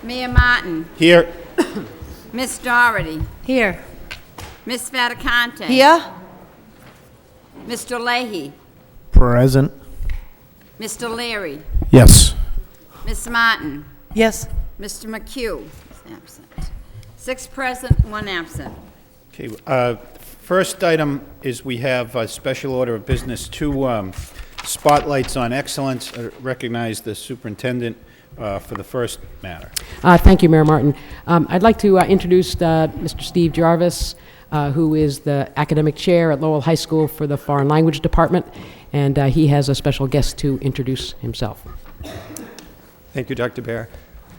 Mayor Martin. Here. Miss Doherty. Here. Miss Fattacante. Here. Mr. Leahy. Present. Mr. Leary. Yes. Miss Martin. Yes. Mr. McHugh is absent. 6 present, 1 absent. Okay. First item is we have a special order of business, 2 spotlights on excellence. I recognize the superintendent for the first matter. Thank you, Mayor Martin. I'd like to introduce Mr. Steve Jarvis, who is the academic chair at Lowell High School for the Foreign Language Department, and he has a special guest to introduce himself. Thank you, Dr. Baer.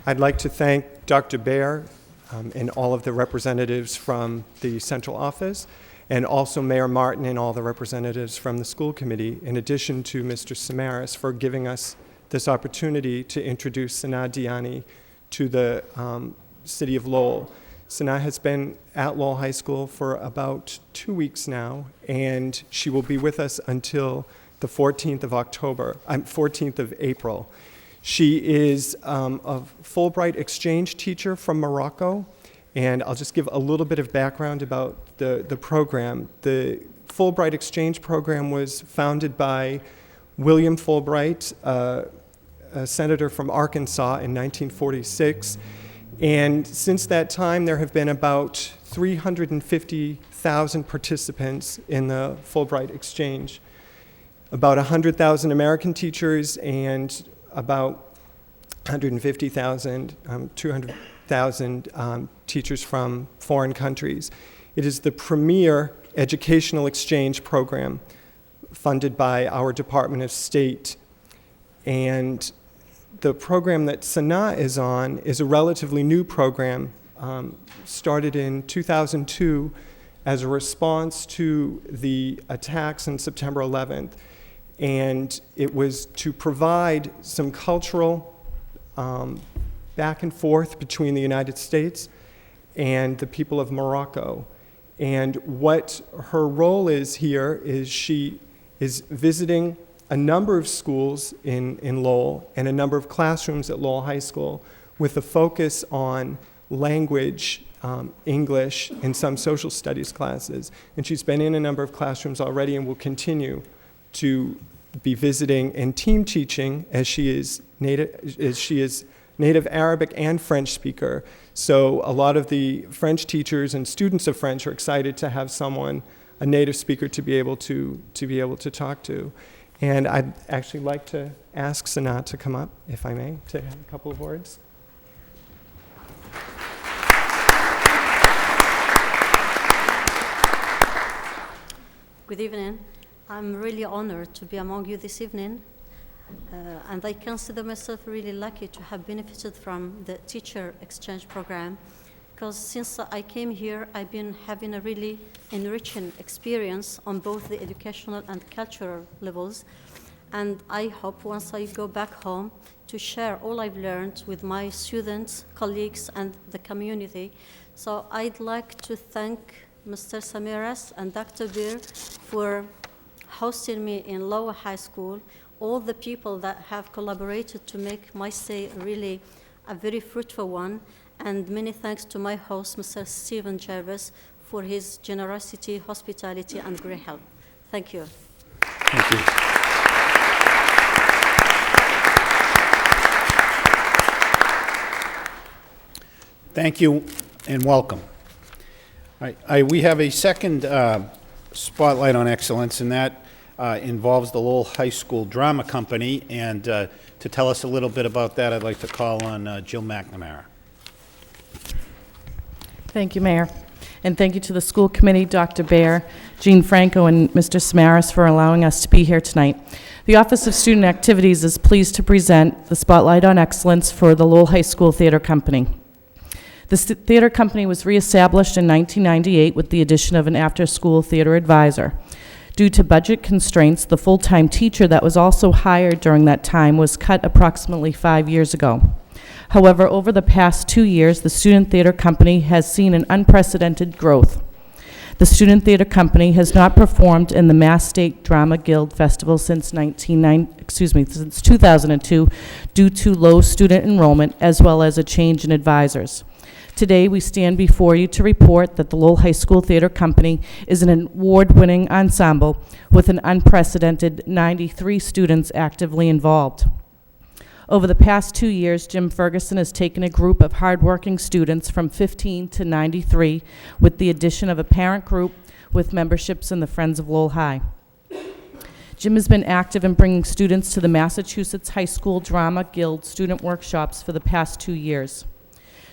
I'd like to thank Dr. Baer and all of the representatives from the central office, and also Mayor Martin and all the representatives from the school committee, in addition to Mr. Samaras, for giving us this opportunity to introduce Sanaa Diani to the city of Lowell. Sanaa has been at Lowell High School for about 2 weeks now, and she will be with us until the 14th of April. She is a Fulbright exchange teacher from Morocco, and I'll just give a little bit of background about the program. The Fulbright exchange program was founded by William Fulbright, a senator from Arkansas in 1946. And since that time, there have been about 350,000 participants in the Fulbright exchange, about 100,000 American teachers, and about 150,000, 200,000 teachers from foreign countries. It is the premier educational exchange program funded by our Department of State. And the program that Sanaa is on is a relatively new program, started in 2002 as a response to the attacks on September 11th. And it was to provide some cultural back and forth between the United States and the people of Morocco. And what her role is here is she is visiting a number of schools in Lowell and a number of classrooms at Lowell High School with a focus on language, English, and some social studies classes. And she's been in a number of classrooms already and will continue to be visiting and team teaching as she is native Arabic and French speaker. So a lot of the French teachers and students of French are excited to have someone, a native speaker, to be able to talk to. And I'd actually like to ask Sanaa to come up, if I may, to have a couple of words. Good evening. I'm really honored to be among you this evening. And I consider myself really lucky to have benefited from the teacher exchange program, because since I came here, I've been having a really enriching experience on both the educational and cultural levels. And I hope once I go back home to share all I've learned with my students, colleagues, and the community. So I'd like to thank Mr. Samaras and Dr. Beer for hosting me in Lowell High School, all the people that have collaborated to make my stay really a very fruitful one, and many thanks to my host, Mr. Stephen Jarvis, for his generosity, hospitality, and great help. Thank you. Thank you. Thank you and welcome. All right, we have a second spotlight on excellence, and that involves the Lowell High School Drama Company. And to tell us a little bit about that, I'd like to call on Jill McNamara. Thank you, Mayor. And thank you to the school committee, Dr. Baer, Jean Franco, and Mr. Samaras for allowing us to be here tonight. The Office of Student Activities is pleased to present the Spotlight on Excellence for the Lowell High School Theater Company. The theater company was reestablished in 1998 with the addition of an after-school theater advisor. Due to budget constraints, the full-time teacher that was also hired during that time was cut approximately 5 years ago. However, over the past 2 years, the student theater company has seen an unprecedented growth. The Student Theater Company has not performed in the Mass State Drama Guild Festival since 2002 due to low student enrollment as well as a change in advisors. Today, we stand before you to report that the Lowell High School Theater Company is an award-winning ensemble with an unprecedented 93 students actively involved. Over the past 2 years, Jim Ferguson has taken a group of hardworking students from 15 to 93 with the addition of a parent group with memberships in the Friends of Lowell High. Jim has been active in bringing students to the Massachusetts High School Drama Guild student workshops for the past 2 years.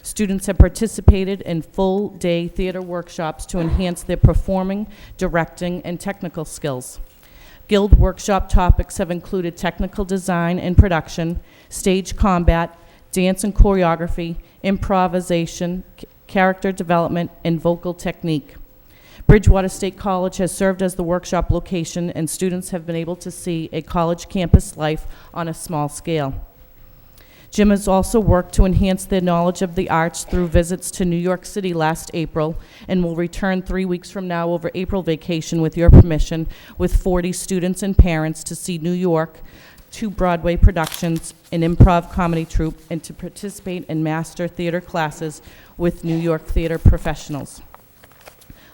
Students have participated in full-day theater workshops to enhance their performing, directing, and technical skills. Guild workshop topics have included technical design and production, stage combat, dance and choreography, improvisation, character development, and vocal technique. Bridgewater State College has served as the workshop location, and students have been able to see a college campus life on a small scale. Jim has also worked to enhance their knowledge of the arts through visits to New York City last April and will return 3 weeks from now over April vacation with your permission with 40 students and parents to see New York, 2 Broadway productions, an improv comedy troupe, and to participate in master theater classes with New York theater professionals.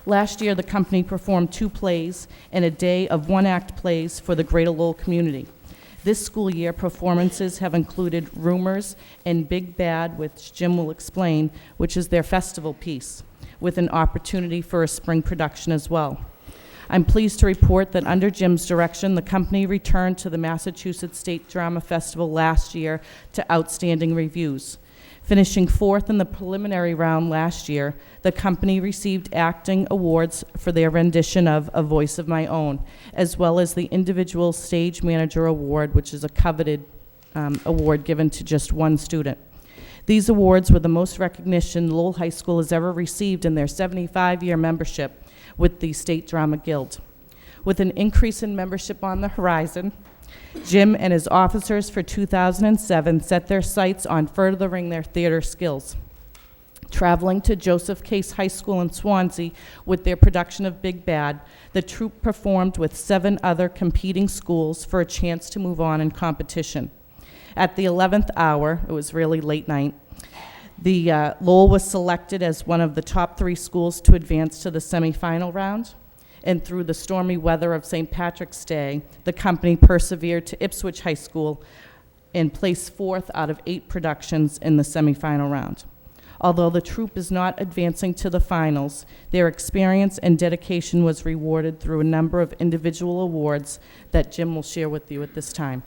Last year, the company performed 2 plays and a day of 1-act plays for the Greater Lowell community. This school year, performances have included Rumors and Big Bad, which Jim will explain, which is their festival piece, with an opportunity for a spring production as well. I'm pleased to report that under Jim's direction, the company returned to the Massachusetts State Drama Festival last year to outstanding reviews. Finishing 4th in the preliminary round last year, the company received acting awards for their rendition of A Voice of My Own, as well as the Individual Stage Manager Award, which is a coveted award given to just 1 student. These awards were the most recognition Lowell High School has ever received in their 75-year membership with the State Drama Guild. With an increase in membership on the horizon, Jim and his officers for 2007 set their sights on furthering their theater skills. Traveling to Joseph Case High School in Swansea with their production of Big Bad, the troupe performed with 7 other competing schools for a chance to move on in competition. At the 11th hour, it was really late night, Lowell was selected as one of the top 3 schools to advance to the semifinal round. And through the stormy weather of St. Patrick's Day, the company persevered to Ipswich High School and placed 4th out of 8 productions in the semifinal round. Although the troupe is not advancing to the finals, their experience and dedication was rewarded through a number of individual awards that Jim will share with you at this time.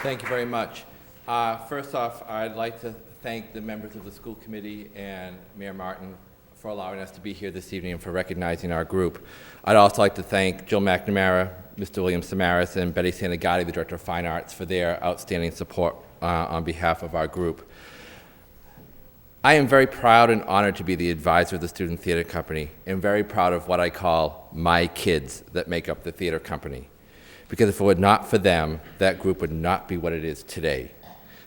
Thank you very much. First off, I'd like to thank the members of the school committee and Mayor Martin for allowing us to be here this evening and for recognizing our group. I'd also like to thank Jill McNamara, Mr. William Samaras, and Betty Santagati, the Director of Fine Arts, for their outstanding support on behalf of our group. I am very proud and honored to be the advisor of the Student Theater Company, and very proud of what I call my kids that make up the theater company. Because if it were not for them, that group would not be what it is today.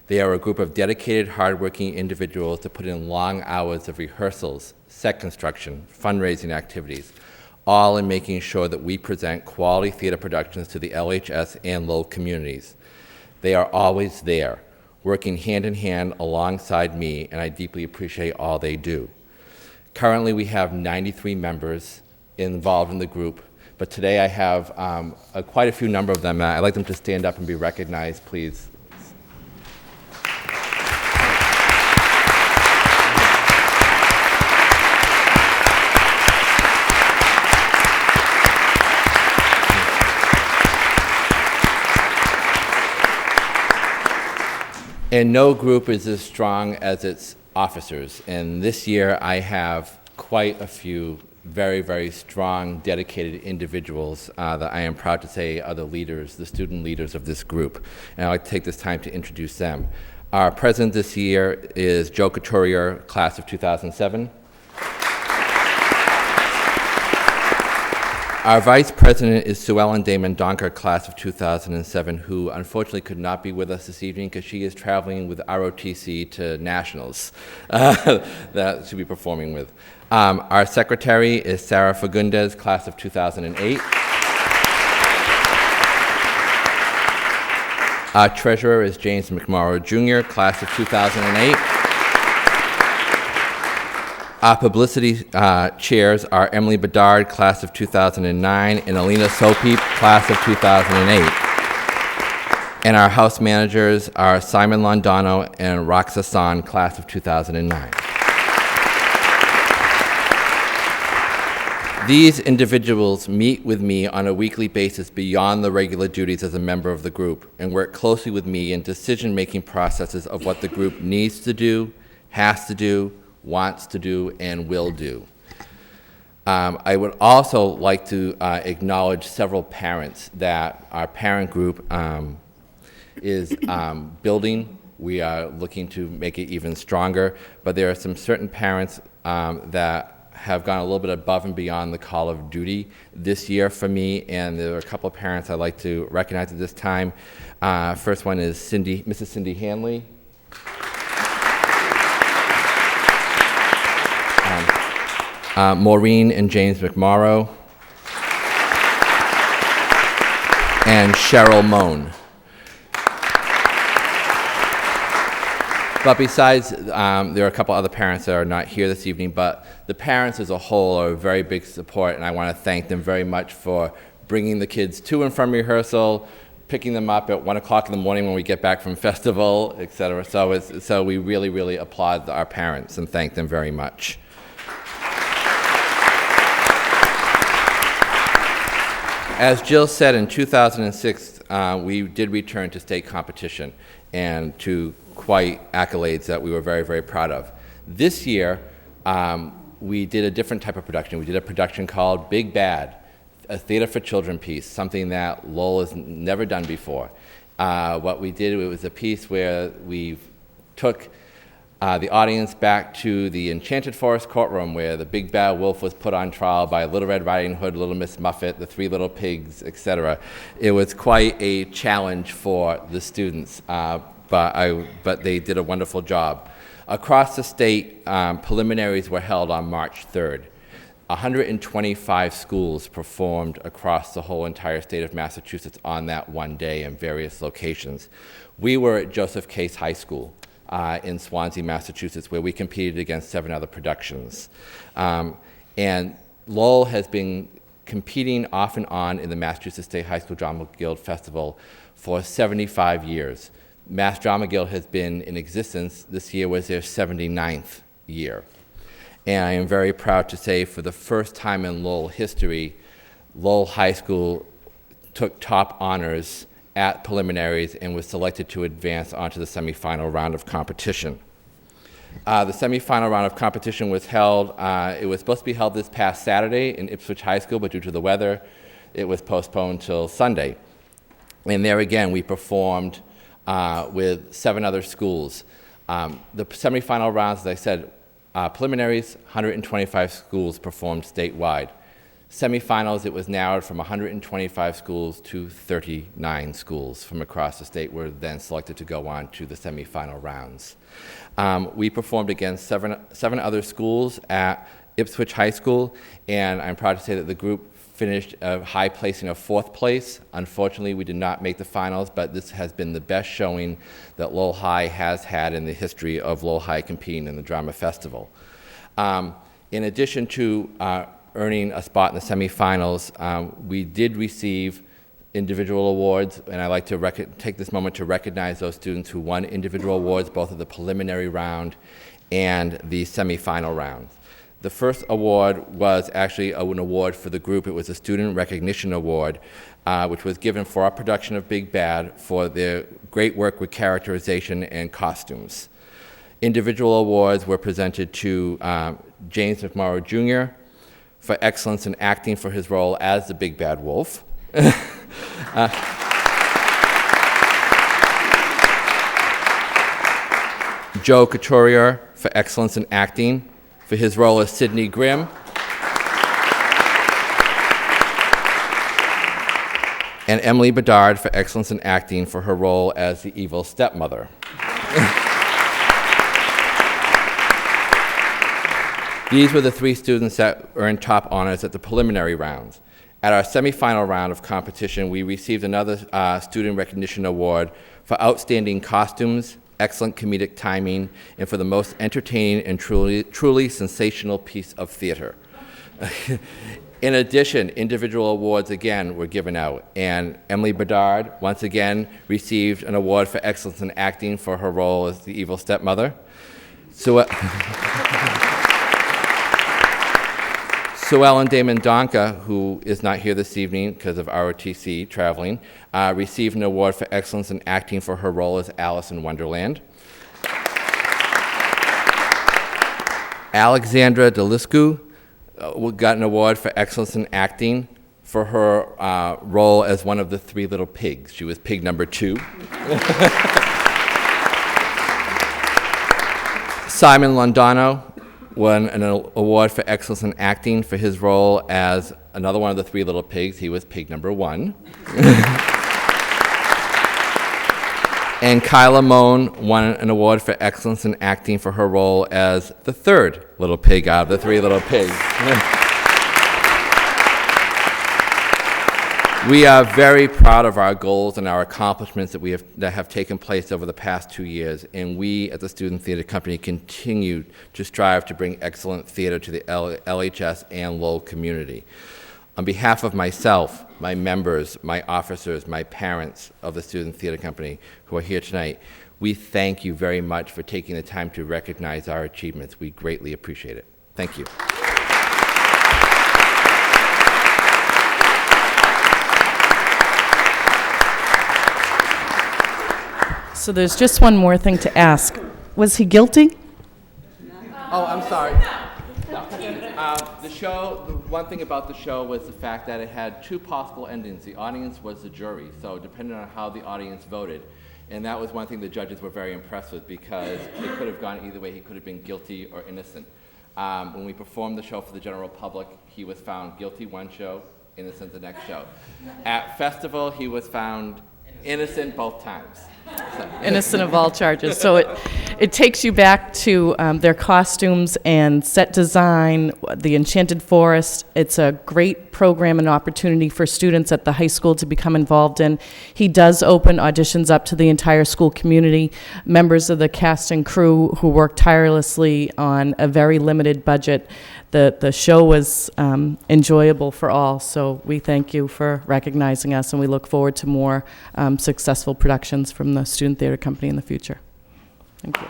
They are a group of dedicated, hardworking individuals that put in long hours of rehearsals, set construction, fundraising activities, all in making sure that we present quality theater productions to the LHS and Lowell communities. They are always there, working hand in hand alongside me, and I deeply appreciate all they do. Currently, we have 93 members involved in the group, but today I have quite a few number of them. I'd like them to stand up and be recognized, please. And no group is as strong as its officers. And this year I have quite a few very, very strong, dedicated individuals that I am proud to say are the leaders, the student leaders of this group. And I'd like to take this time to introduce them. Our president this year is Joe Couturier, class of 2007. Our vice president is Sue Ellen Damon Donker, class of 2007, who unfortunately could not be with us this evening because she is traveling with ROTC to nationals that she'll be performing with. Our secretary is Sarah Fagundes, class of 2008. Our treasurer is James McMorrow Jr., class of 2008. Our publicity chairs are Emily Bedard, class of 2009, and Alina Sopeep, class of 2008. And our house managers are Simon Londano and Roxa San, class of 2009. These individuals meet with me on a weekly basis beyond the regular duties as a member of the group and work closely with me in decision-making processes of what the group needs to do, has to do, wants to do, and will do. I would also like to acknowledge several parents that our parent group is building. We are looking to make it even stronger, but there are some certain parents that have gone a little bit above and beyond the call of duty this year for me, and there are a couple of parents I'd like to recognize at this time. First one is Mrs. Cindy Hanley. Maureen and James McMorrow, and Cheryl Moan. But besides, there are a couple other parents that are not here this evening, but the parents as a whole are a very big support, and I want to thank them very much for bringing the kids to and from rehearsal, picking them up at 1 o'clock in the morning when we get back from festival, et cetera. So we really, really applaud our parents and thank them very much. As Jill said, in 2006, we did return to state competition and to quite accolades that we were very, very proud of. This year, we did a different type of production. We did a production called Big Bad, a theater for children piece, something that Lowell has never done before. What we did, it was a piece where we took the audience back to the Enchanted Forest courtroom where the big bad wolf was put on trial by Little Red Riding Hood, Little Miss Muffet, the Three Little Pigs, etc. It was quite a challenge for the students, but they did a wonderful job. Across the state, preliminaries were held on March 3rd. 125 schools performed across the whole entire state of Massachusetts on that one day in various locations. We were at Joseph Case High School in Swansea, Massachusetts, where we competed against 7 other productions. And Lowell has been competing off and on in the Massachusetts State High School Drama Guild Festival for 75 years. Mass Drama Guild has been in existence. This year was their 79th year. And I am very proud to say for the first time in Lowell history, Lowell High School took top honors at preliminaries and was selected to advance onto the semifinal round of competition. The semifinal round of competition was held, it was supposed to be held this past Saturday in Ipswich High School, but due to the weather, it was postponed till Sunday. And there again, we performed with 7 other schools. The semifinal rounds, as I said, preliminaries, 125 schools performed statewide. Semifinals, it was narrowed from 125 schools to 39 schools from across the state were then selected to go on to the semifinal rounds. We performed against seven other schools at Ipswich High School, and I'm proud to say that the group finished a high placing of 4th place. Unfortunately, we did not make the finals, but this has been the best showing that Lowell High has had in the history of Lowell High competing in the Drama Festival. In addition to earning a spot in the semifinals, we did receive individual awards, and I'd like to take this moment to recognize those students who won individual awards, both of the preliminary round and the semifinal round. The first award was actually an award for the group. It was a Student Recognition Award, which was given for our production of Big Bad for their great work with characterization and costumes. Individual awards were presented to James McMorrow Jr. for excellence in acting for his role as the Big Bad Wolf. Joe Couturier for excellence in acting for his role as Sidney Grimm. and Emily Bedard for excellence in acting for her role as the evil stepmother. These were the 3 students that earned top honors at the preliminary rounds. At our semifinal round of competition, we received another student recognition award for outstanding costumes, excellent comedic timing, and for the most entertaining and truly sensational piece of theater. In addition, individual awards again were given out, and Emily Bedard once again received an award for excellence in acting for her role as the evil stepmother. Sue Ellen Damon Donka, who is not here this evening because of LTC traveling, received an award for excellence in acting for her role as Alice in Wonderland. Alexandra Deliscu got an award for excellence in acting for her role as one of the 3 little pigs. She was pig number 2. Simon Londano won an award for excellence in acting for his role as another one of the 3 little pigs. He was pig number 1. And Kyla Moan won an award for excellence in acting for her role as the 3rd little pig out of the 3 little pigs. We are very proud of our goals and our accomplishments that have taken place over the past 2 years, and we at the Student Theater Company continue to strive to bring excellent theater to the LHS and Lowell community. On behalf of myself, my members, my officers, my parents of the Student Theater Company who are here tonight, we thank you very much for taking the time to recognize our achievements. We greatly appreciate it. Thank you. So there's just one more thing to ask. Was he guilty? Oh, I'm sorry. No. The show, the one thing about the show was the fact that it had 2 possible endings. The audience was the jury, so depending on how the audience voted. And that was one thing the judges were very impressed with, because it could have gone either way. He could have been guilty or innocent. When we performed the show for the general public, he was found guilty one show, innocent the next show. At festival, he was found innocent both times. Innocent of all charges. So it takes you back to their costumes and set design, the Enchanted Forest. It's a great program and opportunity for students at the high school to become involved in. He does open auditions up to the entire school community, members of the cast and crew who work tirelessly on a very limited budget. The show was enjoyable for all, so we thank you for recognizing us, and we look forward to more successful productions from the Student Theater Company in the future. Thank you.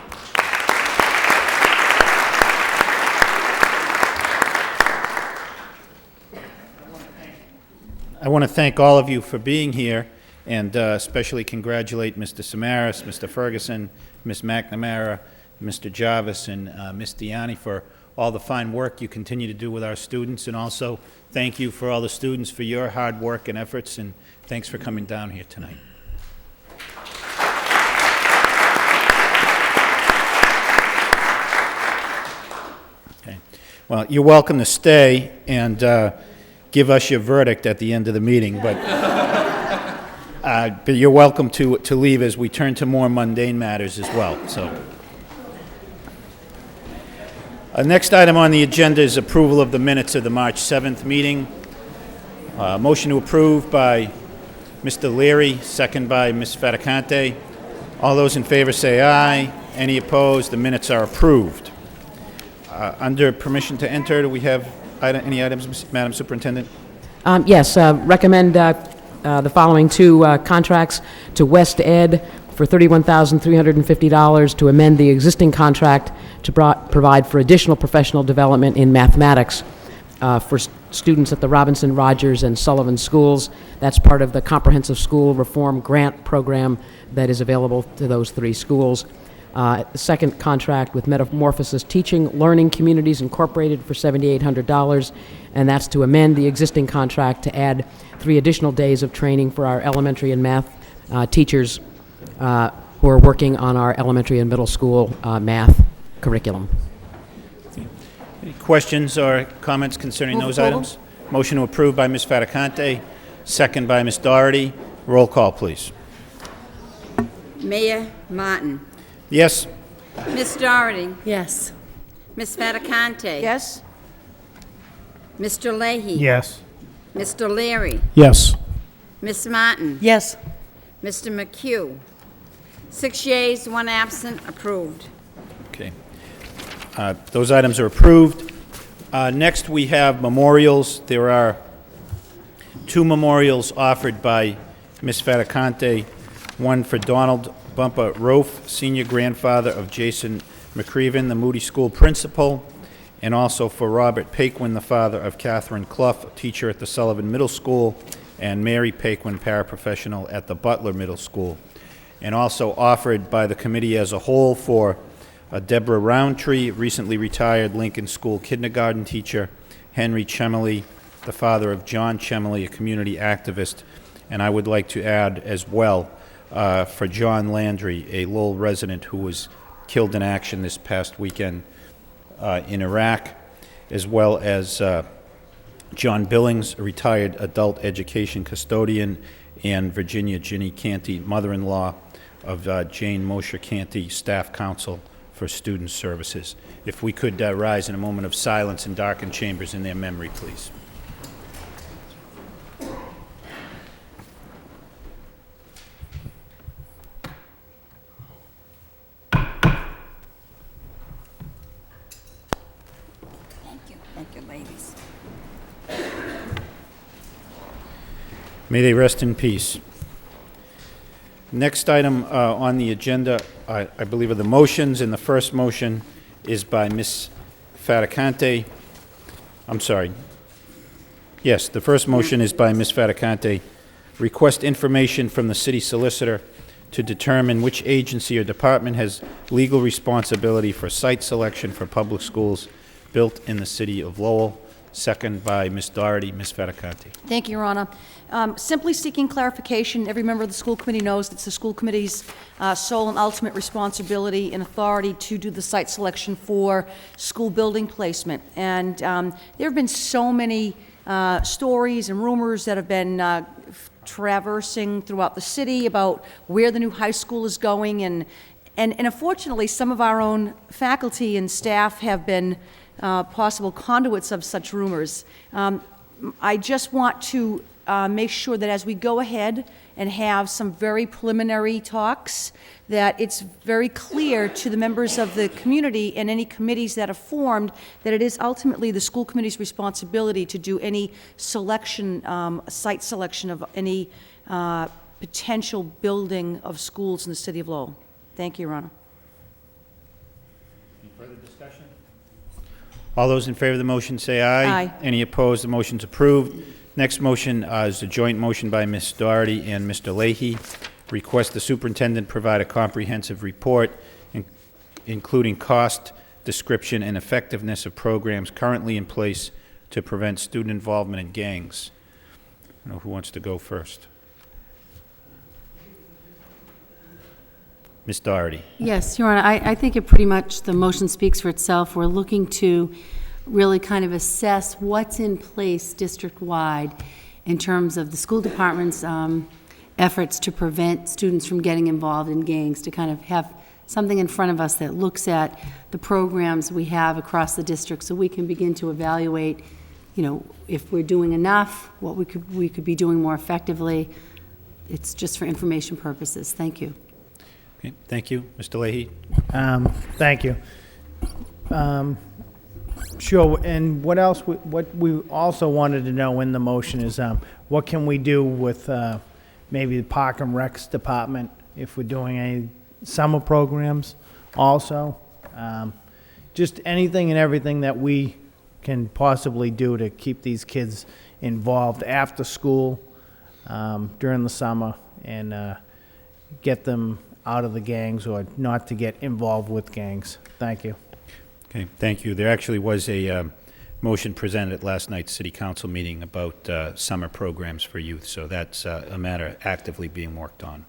I want to thank all of you for being here, and especially congratulate Mr. Samaras, Mr. Ferguson, Ms. McNamara, Mr. Jarvis, and Ms. Diani for all the fine work you continue to do with our students, and also thank you for all the students for your hard work and efforts, and thanks for coming down here tonight. Okay. Well, you're welcome to stay and give us your verdict at the end of the meeting, but you're welcome to leave as we turn to more mundane matters as well. So. Next item on the agenda is approval of the minutes of the March 7th meeting. Motion to approve by Mr. Leary, second by Ms. Faticante. All those in favor say aye. Any opposed? The minutes are approved. Under permission to enter, do we have any items, Madam Superintendent? Yes, recommend the following 2 contracts to West Ed for $31,350 to amend the existing contract to provide for additional professional development in mathematics for students at the Robinson, Rogers, and Sullivan schools. That's part of the Comprehensive School Reform Grant Program that is available to those 3 schools. The second contract with Metamorphosis Teaching Learning Communities Incorporated for $7,800, and that's to amend the existing contract to add 3 additional days of training for our elementary and math teachers who are working on our elementary and middle school math curriculum. Any questions or comments concerning those items? Motion to approve by Ms. Faticante, second by Ms. Doherty. Roll call, please. Mayor Martin. Yes? Miss Doherty. Yes. Miss Fattacante. Yes? Mr. Leahy. Yes. Mr. Leary. Yes. Miss Martin. Yes. Mr. McHugh. 6 yeas, 1 absent, approved. Okay. Those items are approved. Next, we have memorials. There are 2 memorials offered by Ms. Fattacante, one for Donald Bumper Rofe, senior grandfather of Jason McCreven, the Moody School principal, and also for Robert Paquin, the father of Catherine Clough, teacher at the Sullivan Middle School, and Mary Paquin, paraprofessional at the Butler Middle School. And also offered by the committee as a whole for Deborah Roundtree, recently retired Lincoln School kindergarten teacher, Henry Chemley, the father of John Chemley, a community activist, and I would like to add as well for John Landry, a Lowell resident who was killed in action this past weekend in Iraq, as well as John Billings, a retired adult education custodian, and Virginia Ginny Canty, mother-in-law of Jane Mosher Canty, staff counsel for student services. If we could rise in a moment of silence and darken chambers in their memory, please. Thank you, ladies. May they rest in peace. Next item on the agenda, I believe, are the motions, and the first motion is by Ms. Fattacante. I'm sorry. Yes, the first motion is by Ms. Fattacante. Request information from the city solicitor to determine which agency or department has legal responsibility for site selection for public schools built in the city of Lowell. Second by Ms. Doherty. Ms. Fattacante. Thank you, Your Honor. Simply seeking clarification, every member of the school committee knows it's the school committee's sole and ultimate responsibility and authority to do the site selection for school building placement. And there have been so many stories and rumors that have been traversing throughout the city about where the new high school is going. And unfortunately, some of our own faculty and staff have been possible conduits of such rumors. I just want to make sure that as we go ahead and have some very preliminary talks, that it's very clear to the members of the community and any committees that are formed that it is ultimately the school committee's responsibility to do any selection, site selection of any potential building of schools in the city of Lowell. Thank you, Your Honor. Any further discussion? All those in favor of the motion say aye. Aye. Any opposed? The motion's approved. Next motion is a joint motion by Ms. Doherty and Mr. Leahy. Request the superintendent provide a comprehensive report, including cost, description, and effectiveness of programs currently in place to prevent student involvement in gangs. I don't know who wants to go first. Ms. Doherty. Yes, Your Honor, I think it pretty much, the motion speaks for itself. We're looking to really kind of assess what's in place district-wide in terms of the school department's efforts to prevent students from getting involved in gangs, to kind of have something in front of us that looks at the programs we have across the district so we can begin to evaluate, you know, if we're doing enough, what we could be doing more effectively. It's just for information purposes. Thank you. Okay, thank you. Mr. Leahy. Thank you. Sure, and what else, what we also wanted to know in the motion is what can we do with maybe the Park and Recs department if we're doing any summer programs also? Just anything and everything that we can possibly do to keep these kids involved after school during the summer and get them out of the gangs or not to get involved with gangs. Thank you. Okay, thank you. There actually was a motion presented at last night's city council meeting about summer programs for youth, so that's a matter actively being worked on.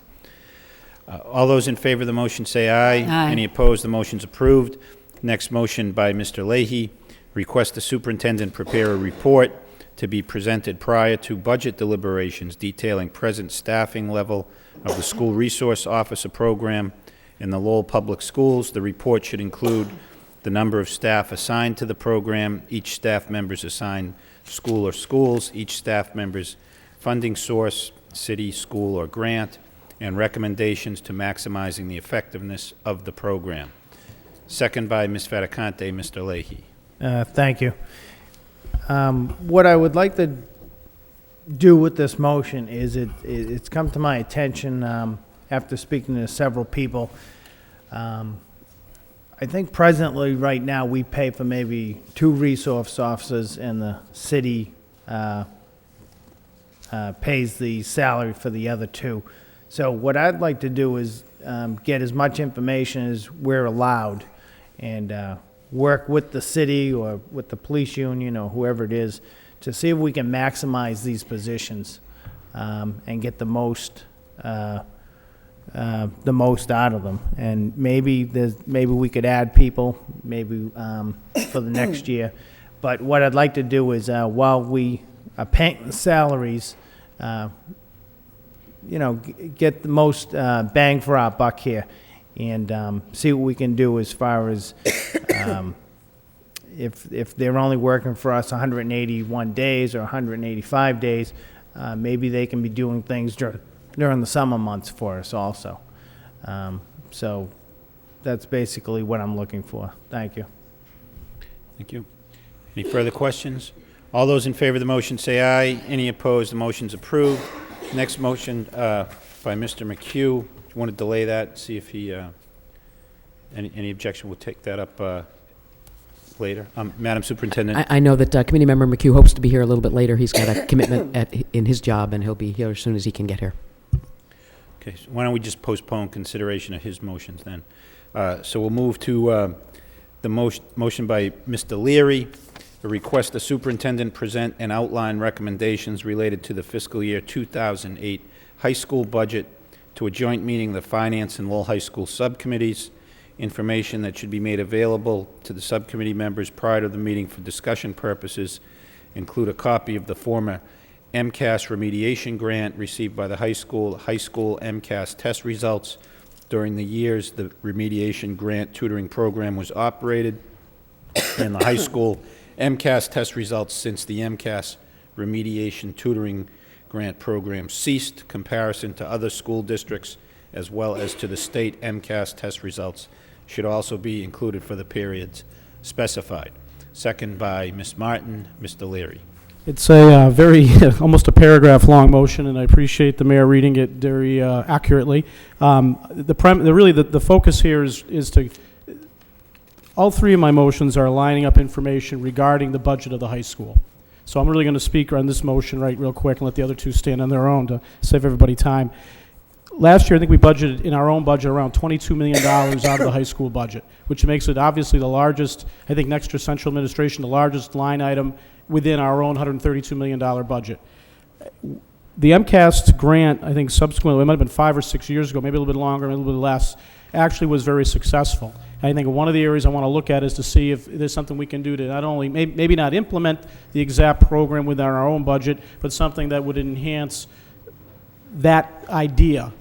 All those in favor of the motion say aye. Aye. Any opposed? The motion's approved. Next motion by Mr. Leahy. Request the superintendent prepare a report to be presented prior to budget deliberations detailing present staffing level of the school resource officer program in the Lowell Public Schools. The report should include the number of staff assigned to the program, each staff member's assigned school or schools, each staff member's funding source, city, school, or grant, and recommendations to maximizing the effectiveness of the program. Second by Ms. Faticante, Mr. Leahy. Thank you. What I would like to do with this motion is it's come to my attention after speaking to several people. I think presently, right now, we pay for maybe 2 resource officers, and the city pays the salary for the other 2. So what I'd like to do is get as much information as we're allowed, and work with the city or with the police union or whoever it is to see if we can maximize these positions and get the most out of them. And maybe we could add people, maybe for the next year. But what I'd like to do is while we are paying the salaries, get the most bang for our buck here, and see what we can do as far as if they're only working for us 181 days or 185 days, maybe they can be doing things during the summer months for us also. So that's basically what I'm looking for. Thank you. Thank you. Any further questions? All those in favor of the motion say aye. Any opposed? The motion's approved. Next motion by Mr. McHugh. Do you want to delay that, see if he, any objection? We'll take that up later. Madam Superintendent. I know that Committee Member McHugh hopes to be here a little bit later. He's got a commitment in his job, and he'll be here as soon as he can get here. Okay, so why don't we just postpone consideration of his motions then? So we'll move to the motion by Mr. Leary, a request the superintendent present and outline recommendations related to the fiscal year 2008 high school budget to a joint meeting of the Finance and Lowell High School subcommittees. Information that should be made available to the subcommittee members prior to the meeting for discussion purposes include a copy of the former MCAS remediation grant received by the high school MCAS test results during the years the remediation grant tutoring program was operated, and the high school MCAS test results since the MCAS remediation tutoring grant program ceased, comparison to other school districts, as well as to the state MCAS test results should also be included for the periods specified. Second by Ms. Martin, Mr. Leary. It's a very, almost a paragraph-long motion, and I appreciate the mayor reading it very accurately. The focus here is to, all 3 of my motions are lining up information regarding the budget of the high school. So I'm really going to speak on this motion real quick and let the other 2 stand on their own to save everybody time. Last year, I think we budgeted in our own budget around $22 million out of the high school budget, which makes it obviously the largest, I think next to central administration, the largest line item within our own $132 million budget. The MCAS grant, I think subsequently, it might have been 5 or 6 years ago, maybe a little bit longer, maybe a little bit less, actually was very successful. I think one of the areas I want to look at is to see if there's something we can do to not only, maybe not implement the exact program within our own budget, but something that would enhance that idea.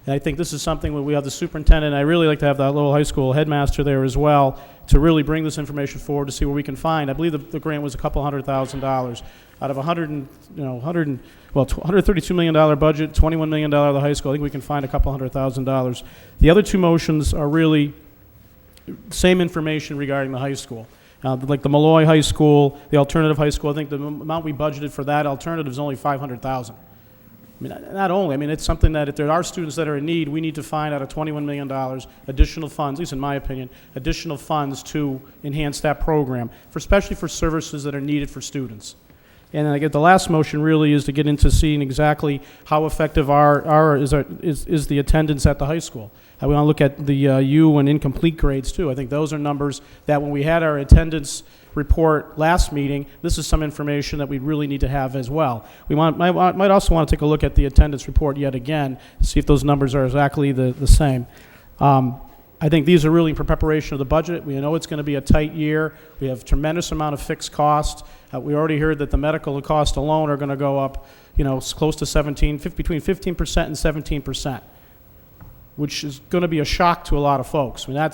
And I think this is something where we have the superintendent, and I really like to have that Lowell High School headmaster there as well, to really bring this information forward to see what we can find. I believe the grant was a couple $100,000 out of $132 million budget, $21 million of the high school. I think we can find a couple $100,000. The other 2 motions are really same information regarding the high school. Like the Malloy High School, the alternative high school, I think the amount we budgeted for that alternative is only $500,000. I mean, not only, I mean, it's something that if there are students that are in need, we need to find out of $21 million additional funds, at least in my opinion, additional funds to enhance that program, especially for services that are needed for students. And then I get the last motion really is to get into seeing exactly how effective is the attendance at the high school. We want to look at the U and incomplete grades too. I think those are numbers that when we had our attendance report last meeting, this is some information that we really need to have as well. We might also want to take a look at the attendance report yet again, see if those numbers are exactly the same. I think these are really for preparation of the budget. We know it's going to be a tight year. We have tremendous amount of fixed costs. We already heard that the medical costs alone are going to go up, close to between 15% and 17%, which is going to be a shock to a lot of folks. I mean,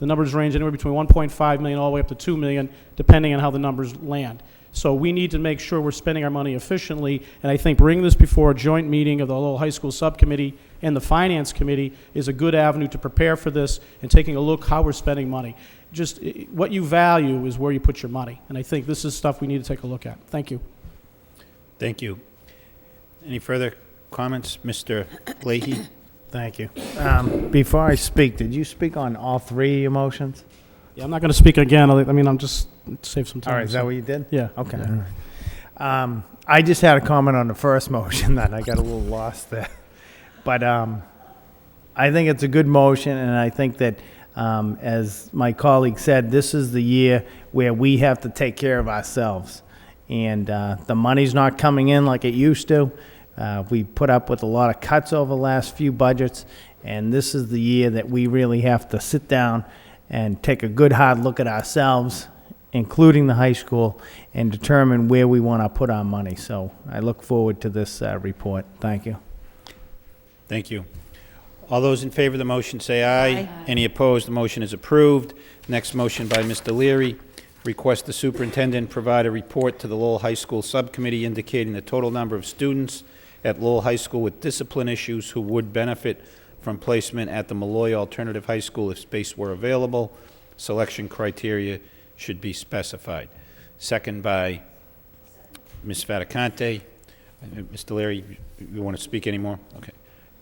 the numbers range anywhere between 1.5 million all the way up to 2 million, depending on how the numbers land. So we need to make sure we're spending our money efficiently, and I think bringing this before a joint meeting of the Lowell High School Subcommittee and the Finance Committee is a good avenue to prepare for this and taking a look how we're spending money. Just what you value is where you put your money, and I think this is stuff we need to take a look at. Thank you. Thank you. Any further comments? Mr. Leahy? Thank you. Before I speak, did you speak on all three of your motions? Yeah, I'm not going to speak again. I'm just save some time. All right, is that what you did? Yeah. Okay. Yeah. All right. I just had a comment on the first motion that I got a little lost there. But I think it's a good motion, and I think that, as my colleague said, this is the year where we have to take care of ourselves. And the money's not coming in like it used to. We put up with a lot of cuts over the last few budgets, and this is the year that we really have to sit down and take a good hard look at ourselves, including the high school, and determine where we want to put our money. So I look forward to this report. Thank you. Thank you. All those in favor of the motion say aye. Any opposed? The motion is approved. Next motion by Mr. Leary. Request the superintendent provide a report to the Lowell High School Subcommittee indicating the total number of students at Lowell High School with discipline issues who would benefit from placement at the Malloy Alternative High School if space were available. Selection criteria should be specified. Second by Ms. Faticante. Mr. Leary, you want to speak anymore? Okay.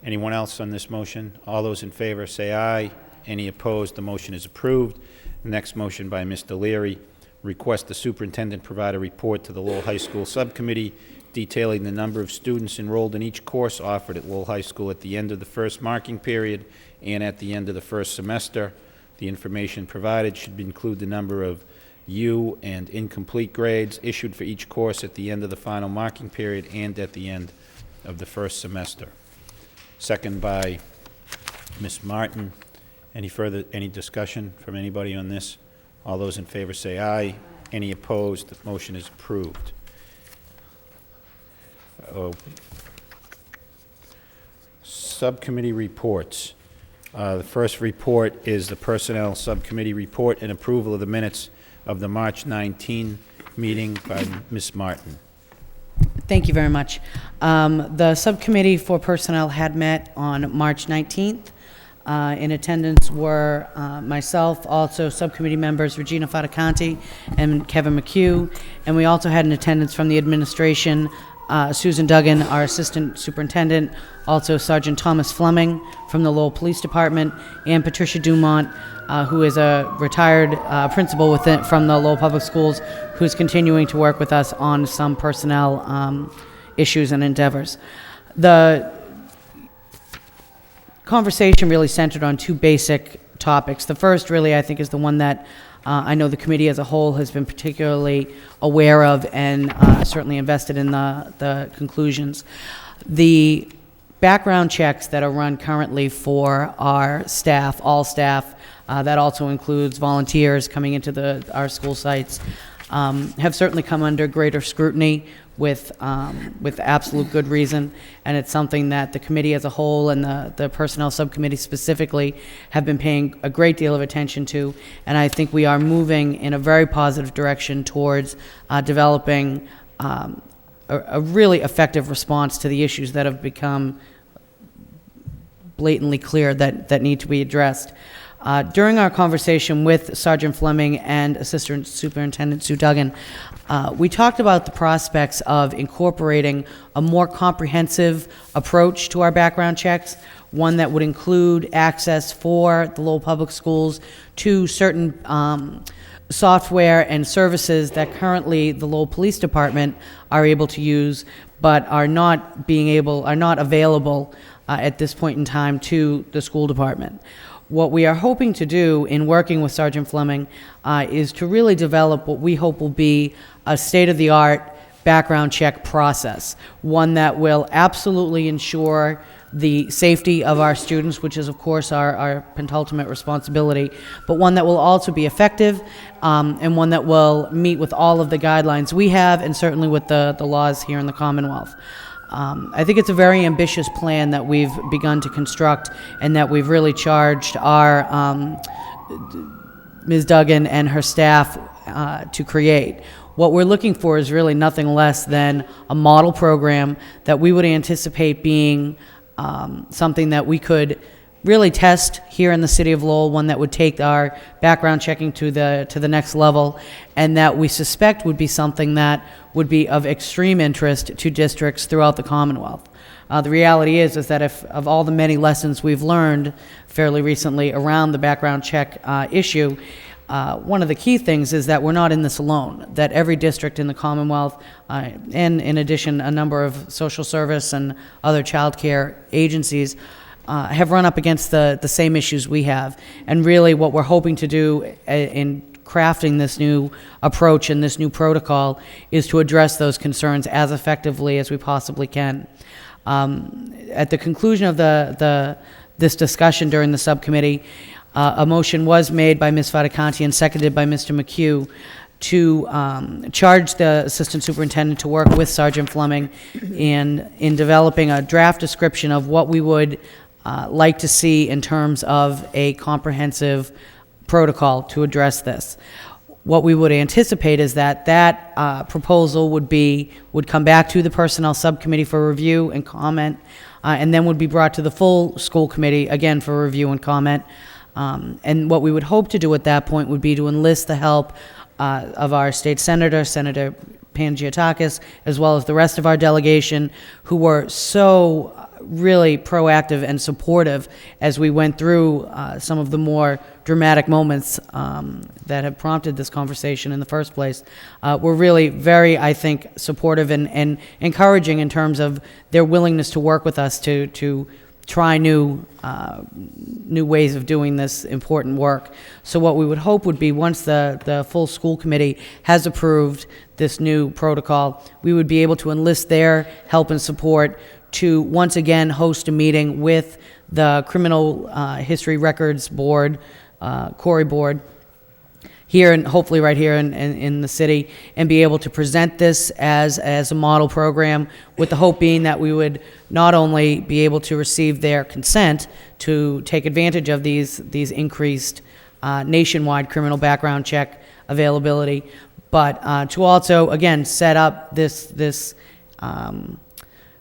Anyone else on this motion? All those in favor say aye. Any opposed? The motion is approved. Next motion by Mr. Leary. Request the superintendent provide a report to the Lowell High School Subcommittee detailing the number of students enrolled in each course offered at Lowell High School at the end of the first marking period and at the end of the first semester. The information provided should include the number of U and incomplete grades issued for each course at the end of the final marking period and at the end of the first semester. Second by Ms. Martin. Any discussion from anybody on this? All those in favor say aye. Any opposed? The motion is approved. Subcommittee reports. The first report is the Personnel Subcommittee report and approval of the minutes of the March 19 meeting by Ms. Martin. Thank you very much. The Subcommittee for Personnel had met on March 19th. In attendance were myself, also subcommittee members Regina Fatacanti and Kevin McHugh, and we also had an attendance from the administration, Susan Duggan, our assistant superintendent, also Sergeant Thomas Fleming from the Lowell Police Department, and Patricia Dumont, who is a retired principal from the Lowell Public Schools, who's continuing to work with us on some personnel issues and endeavors. The conversation really centered on two basic topics. The first really, I think, is the one that I know the committee as a whole has been particularly aware of and certainly invested in the conclusions. The background checks that are run currently for our staff, all staff, that also includes volunteers coming into our school sites, have certainly come under greater scrutiny with absolute good reason, and it's something that the committee as a whole and the personnel subcommittee specifically have been paying a great deal of attention to, and I think we are moving in a very positive direction towards developing a really effective response to the issues that have become blatantly clear that need to be addressed. During our conversation with Sergeant Fleming and Assistant Superintendent Sue Duggan, we talked about the prospects of incorporating a more comprehensive approach to our background checks, one that would include access for the Lowell Public Schools to certain software and services that currently the Lowell Police Department are able to use, but are not available at this point in time to the school department. What we are hoping to do in working with Sergeant Fleming is to really develop what we hope will be a state-of-the-art background check process, one that will absolutely ensure the safety of our students, which is, of course, our penultimate responsibility, but one that will also be effective, and one that will meet with all of the guidelines we have, and certainly with the laws here in the Commonwealth. I think it's a very ambitious plan that we've begun to construct, and that we've really charged our Ms. Duggan and her staff to create. What we're looking for is really nothing less than a model program that we would anticipate being something that we could really test here in the city of Lowell, one that would take our background checking to the next level, and that we suspect would be something that would be of extreme interest to districts throughout the Commonwealth. The reality is that if of all the many lessons we've learned fairly recently around the background check issue, one of the key things is that we're not in this alone, that every district in the Commonwealth, and in addition a number of social service and other child care agencies, have run up against the same issues we have. And really what we're hoping to do in crafting this new approach and this new protocol is to address those concerns as effectively as we possibly can. At the conclusion of this discussion during the subcommittee, a motion was made by Ms. Faticanti and seconded by Mr. McHugh to charge the assistant superintendent to work with Sergeant Fleming in developing a draft description of what we would like to see in terms of a comprehensive protocol to address this. What we would anticipate is that proposal would come back to the Personnel Subcommittee for review and comment, and then would be brought to the full school committee, again, for review and comment. And what we would hope to do at that point would be to enlist the help of our state senator, Senator Pangiotakis, as well as the rest of our delegation, who were so really proactive and supportive as we went through some of the more dramatic moments that have prompted this conversation in the first place. Were really very, I think, supportive and encouraging in terms of their willingness to work with us to try new ways of doing this important work. So what we would hope would be, once the full school committee has approved this new protocol, we would be able to enlist their help and support to once again host a meeting with the Criminal History Records Board, Corey Board, here and hopefully right here in the city, and be able to present this as a model program, with the hope being that we would not only be able to receive their consent to take advantage of these increased nationwide criminal background check availability, but to also, again, set up this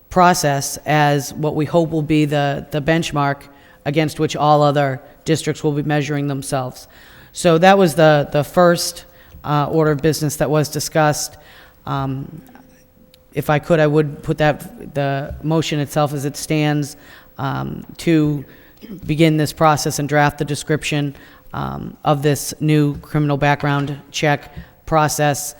process as what we hope will be the benchmark against which all other districts will be measuring themselves. So that was the first order of business that was discussed. If I could, I would put the motion itself as it stands to begin this process and draft the description of this new criminal background check process.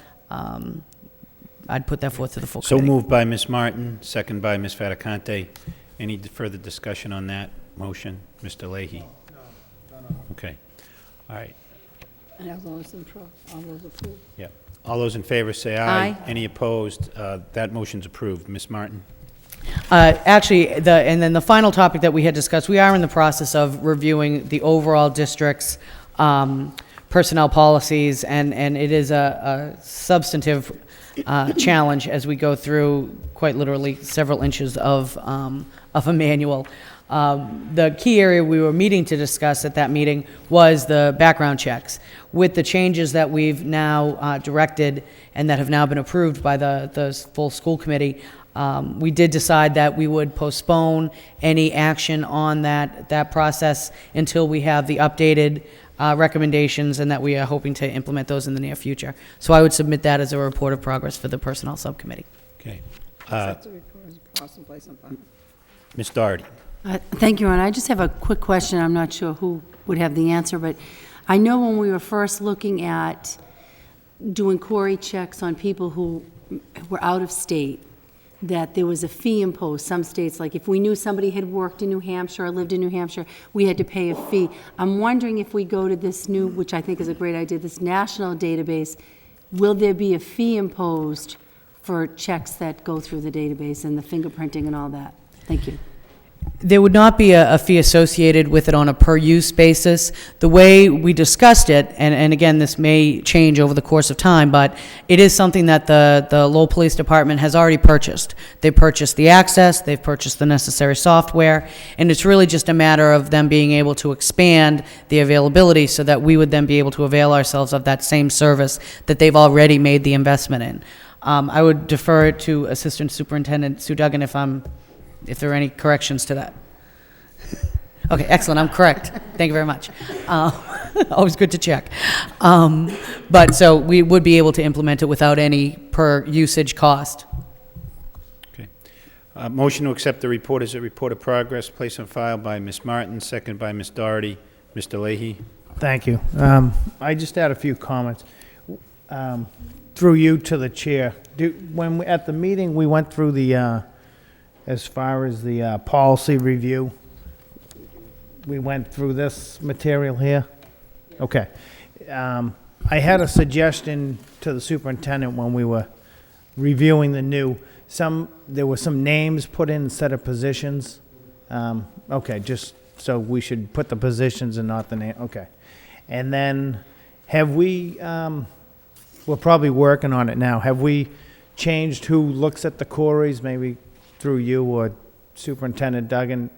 I'd put that forth to the full committee. So moved by Ms. Martin, second by Ms. Faticante. Any further discussion on that motion? Mr. Leahy? No. Okay. All right. And all those approved? Yeah. All those in favor say aye. Aye. Any opposed? That motion's approved. Ms. Martin? Actually, and then the final topic that we had discussed, we are in the process of reviewing the overall district's personnel policies, and it is a substantive challenge as we go through quite literally several inches of a manual. The key area we were meeting to discuss at that meeting was the background checks. With the changes that we've now directed and that have now been approved by the full school committee, we did decide that we would postpone any action on that process until we have the updated recommendations, and that we are hoping to implement those in the near future. So I would submit that as a report of progress for the Personnel Subcommittee. Okay. Ms. Doherty? Thank you, Ron. I just have a quick question. I'm not sure who would have the answer, but I know when we were first looking at doing query checks on people who were out of state, that there was a fee imposed. Some states, like if we knew somebody had worked in New Hampshire or lived in New Hampshire, we had to pay a fee. I'm wondering if we go to this new, which I think is a great idea, this national database, will there be a fee imposed for checks that go through the database and the fingerprinting and all that? Thank you. There would not be a fee associated with it on a per-use basis. The way we discussed it, and again, this may change over the course of time, but it is something that the Lowell Police Department has already purchased. They've purchased the access, they've purchased the necessary software, and it's really just a matter of them being able to expand the availability so that we would then be able to avail ourselves of that same service that they've already made the investment in. I would defer to Assistant Superintendent Sue Duggan if there are any corrections to that. Okay, excellent, I'm correct. Thank you very much. Always good to check. But so we would be able to implement it without any per usage cost. Okay. Motion to accept the report as a report of progress, placed on file by Ms. Martin, second by Ms. Doherty. Mr. Leahy? Thank you. I just had a few comments. Through you to the chair. At the meeting, we went through the, as far as the policy review, we went through this material here? Okay. I had a suggestion to the superintendent when we were reviewing the new, there were some names put in instead of positions. Okay, just, so we should put the positions and not the name, okay. And then, have we, we're probably working on it now, have we changed who looks at the queries, maybe through you or Superintendent Duggan,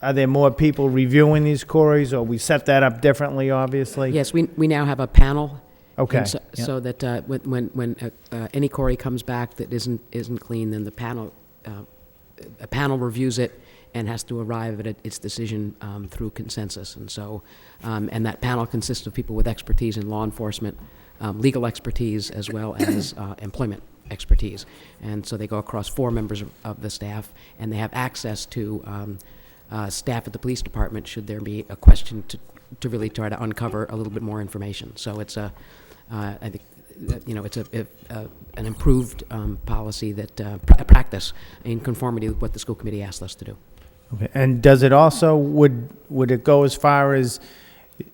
are there more people reviewing these queries, or we set that up differently, obviously? Yes, we now have a panel. Okay, and so that when any query comes back that isn't clean, then a panel reviews it and has to arrive at its decision through consensus. And so, and that panel consists of people with expertise in law enforcement, legal expertise, as well as employment expertise. And so they go across 4 members of the staff, and they have access to staff at the police department should there be a question to really try to uncover a little bit more information. So it's I think, it's an improved policy that practice in conformity with what the school committee asked us to do. Okay, and does it also, would it go as far as,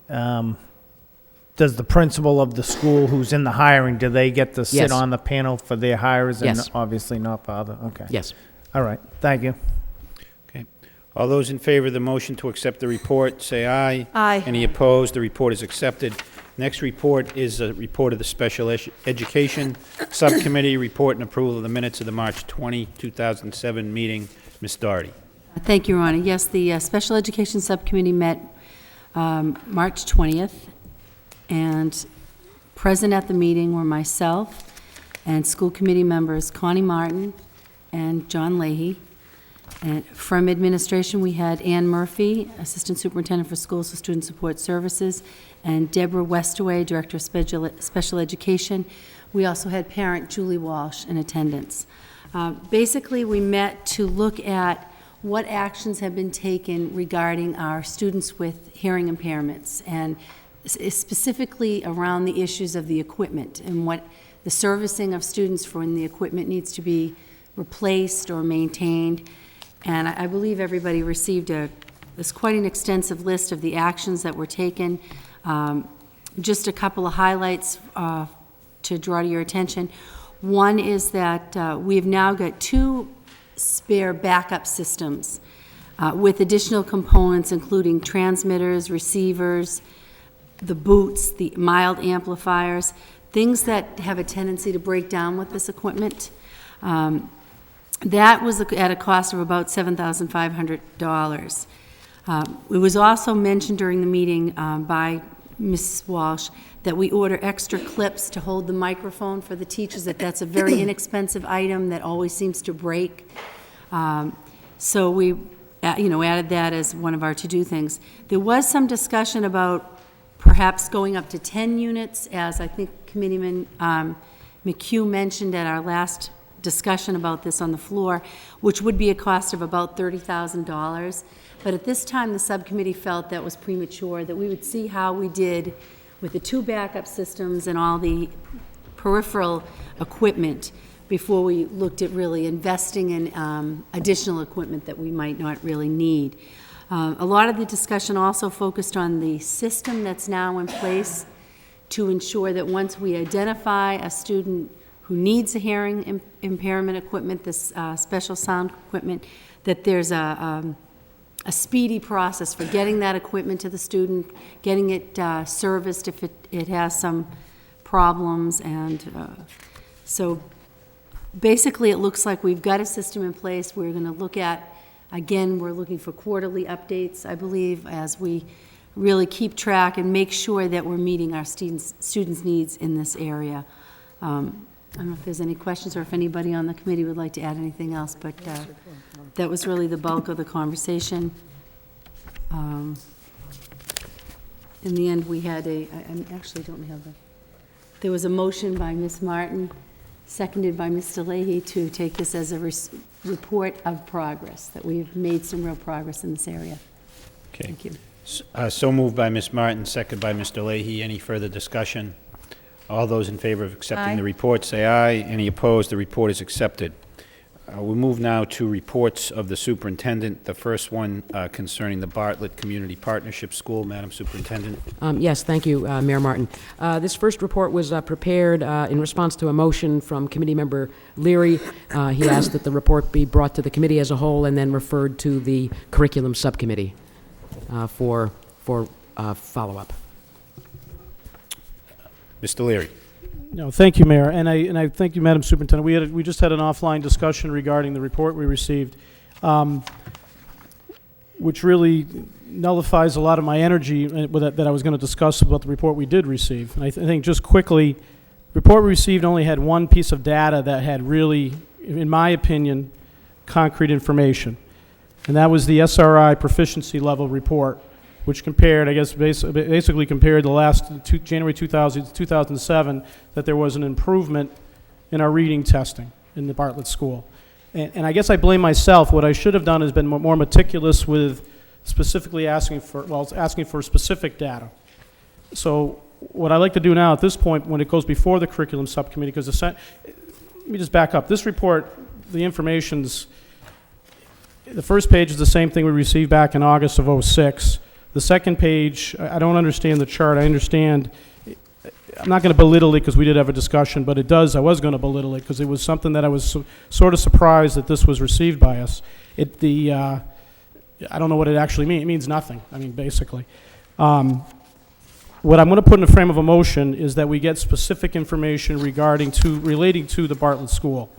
does the principal of the school who's in the hiring, do they get to sit Yes. on the panel for their hires? Yes. And obviously not for other, okay. Yes. All right, thank you. Okay. All those in favor of the motion to accept the report, say aye. Aye. Any opposed? The report is accepted. Next report is a report of the Special Education Subcommittee, report and approval of the minutes of the March 20, 2007 meeting. Ms. Doherty. Thank you, Your Honor. Yes, the Special Education Subcommittee met March 20th, and present at the meeting were myself and school committee members Connie Martin and John Leahy. And from administration, we had Ann Murphy, Assistant Superintendent for Schools and Student Support Services, and Deborah Westaway, Director of Special Education. We also had parent Julie Walsh in attendance. Basically, we met to look at what actions have been taken regarding our students with hearing impairments, and specifically around the issues of the equipment and what the servicing of students for when the equipment needs to be replaced or maintained. And I believe everybody received there's quite an extensive list of the actions that were taken. Just a couple of highlights to draw to your attention. One is that we've now got 2 spare backup systems with additional components, including transmitters, receivers, the boots, the mild amplifiers, things that have a tendency to break down with this equipment. That was at a cost of about $7,500. It was also mentioned during the meeting by Ms. Walsh that we order extra clips to hold the microphone for the teachers, that's a very inexpensive item that always seems to break. So we, added that as one of our to-do things. There was some discussion about perhaps going up to 10 units, as I think Committeeman McHugh mentioned at our last discussion about this on the floor, which would be a cost of about $30,000. But at this time, the subcommittee felt that was premature, that we would see how we did with the 2 backup systems and all the peripheral equipment before we looked at really investing in additional equipment that we might not really need. A lot of the discussion also focused on the system that's now in place to ensure that once we identify a student who needs a hearing impairment equipment, this special sound equipment, that there's a speedy process for getting that equipment to the student, getting it serviced if it has some problems. And so basically, it looks like we've got a system in place. We're going to look at, again, we're looking for quarterly updates, I believe, as we really keep track and make sure that we're meeting our students' needs in this area. I don't know if there's any questions or if anybody on the committee would like to add anything else, but that was really the bulk of the conversation. In the end, we had I actually don't have there was a motion by Ms. Martin, seconded by Mr. Leahy, to take this as a report of progress, that we've made some real progress in this area. Okay. Thank you. So moved by Ms. Martin, second by Mr. Leahy. Any further discussion? All those in favor of accepting the report, say aye. Any opposed? The report is accepted. We'll move now to reports of the superintendent. The first one concerning the Bartlett Community Partnership School. Madam Superintendent. Yes, thank you, Mayor Martin. This first report was prepared in response to a motion from committee member Leary. He asked that the report be brought to the committee as a whole and then referred to the curriculum subcommittee for follow-up. Mr. Leary. No, thank you, Mayor, and I thank you, Madam Superintendent. We just had an offline discussion regarding the report we received, which really nullifies a lot of my energy that I was going to discuss about the report we did receive. And I think just quickly, the report we received only had one piece of data that had really, in my opinion, concrete information, and that was the SRI proficiency level report, which compared, I guess, basically compared the last January 2000 to 2007, that there was an improvement in our reading testing in the Bartlett School. And I guess I blame myself. What I should have done is been more meticulous with specifically asking for specific data. So what I like to do now at this point, when it goes before the curriculum subcommittee, because let me just back up. This report, the information's, the first page is the same thing we received back in August of '06. The second page, I don't understand the chart. I understand, I'm not going to belittle it because we did have a discussion, but I was going to belittle it because it was something that I was sort of surprised that this was received by us. I don't know what it actually means. It means nothing, I mean, basically. What I'm going to put in the frame of a motion is that we get specific information relating to the Bartlett School.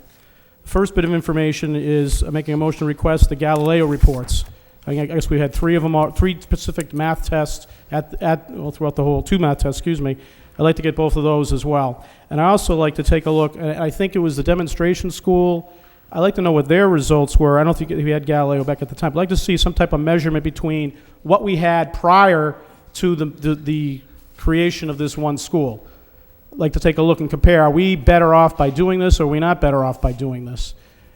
The first bit of information is making a motion to request the Galileo reports. I guess we had three specific math tests throughout the whole, 2 math tests, excuse me. I'd like to get both of those as well. And I also like to take a look, I think it was the demonstration school. I'd like to know what their results were. I don't think we had Galileo back at the time. I'd like to see some type of measurement between what we had prior to the creation of this one school. I'd like to take a look and compare. Are we better off by doing this, or are we not better off by doing this?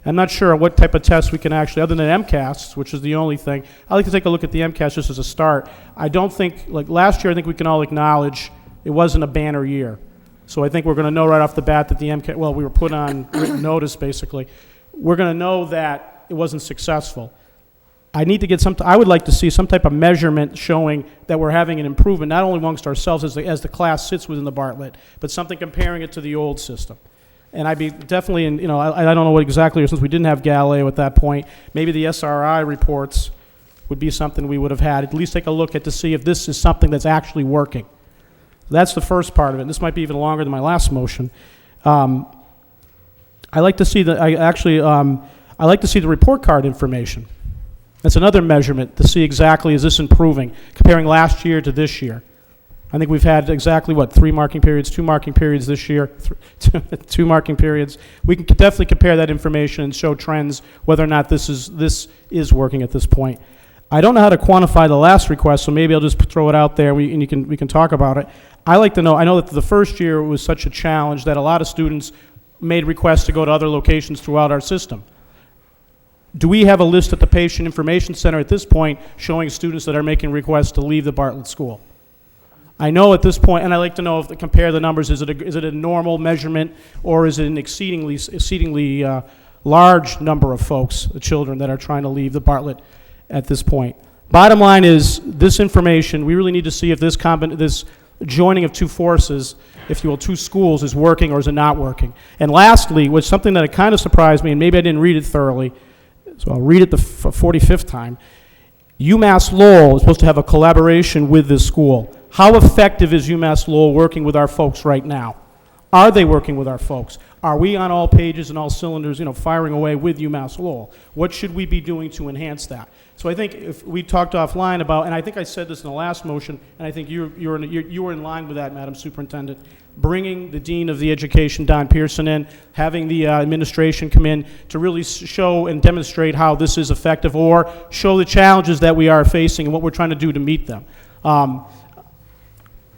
I'm not sure what type of tests we can actually, other than MCAS, which is the only thing. I'd like to take a look at the MCAS just as a start. I don't think, like last year, I think we can all acknowledge it wasn't a banner year. So I think we're going to know right off the bat that the MCAS, well, we were put on written notice, basically. We're going to know that it wasn't successful. I would like to see some type of measurement showing that we're having an improvement, not only amongst ourselves as the class sits within the Bartlett, but something comparing it to the old system. And I'd be definitely, I don't know what exactly, since we didn't have Galileo at that point, maybe the SRI reports would be something we would have had. At least take a look at to see if this is something that's actually working. That's the first part of it. This might be even longer than my last motion. I like to see the report card information. That's another measurement to see exactly, is this improving, comparing last year to this year. I think we've had exactly, 3 marking periods, 2 marking periods this year, 2 marking periods. We can definitely compare that information and show trends, whether or not this is working at this point. I don't know how to quantify the last request, so maybe I'll just throw it out there and we can talk about it. I like to know, I know that the first year was such a challenge that a lot of students made requests to go to other locations throughout our system. Do we have a list at the Patient Information Center at this point showing students that are making requests to leave the Bartlett School? I know at this point, and I like to know compare the numbers. Is it a normal measurement, or is it an exceedingly large number of folks, children, that are trying to leave the Bartlett at this point? Bottom line is, this information, we really need to see if this joining of two forces, if you will, two schools, is working or is it not working. And lastly, was something that kind of surprised me, and maybe I didn't read it thoroughly, so I'll read it the 45th time. UMass Lowell is supposed to have a collaboration with this school. How effective is UMass Lowell working with our folks right now? Are they working with our folks? Are we on all pages and all cylinders, firing away with UMass Lowell? What should we be doing to enhance that? So I think if we talked offline about, and I think I said this in the last motion, and I think you were in line with that, Madam Superintendent, bringing the Dean of the Education, Don Pearson, in, having the administration come in to really show and demonstrate how this is effective, or show the challenges that we are facing and what we're trying to do to meet them. I'll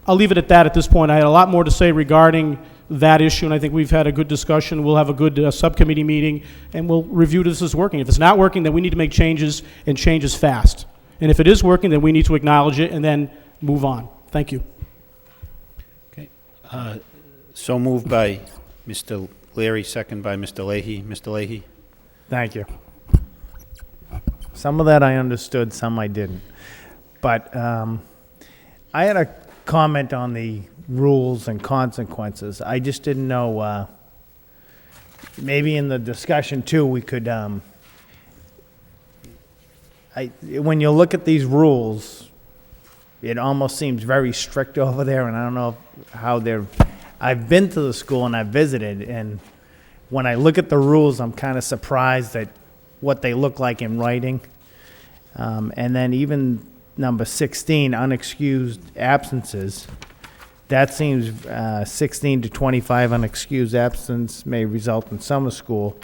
leave it at that at this point. I had a lot more to say regarding that issue, and I think we've had a good discussion. We'll have a good subcommittee meeting, and we'll review this as working. If it's not working, then we need to make changes, and changes fast. And if it is working, then we need to acknowledge it and then move on. Thank you. Okay. So moved by Mr. Leary, second by Mr. Leahy. Mr. Leahy? Thank you. Some of that I understood, some I didn't. But I had a comment on the rules and consequences. I just didn't know, maybe in the discussion too, we could, when you look at these rules, it almost seems very strict over there, and I don't know how they're, I've been to the school and I've visited, and when I look at the rules, I'm kind of surprised at what they look like in writing. And then even number 16, unexcused absences, that seems 16 to 25 unexcused absence may result in summer school.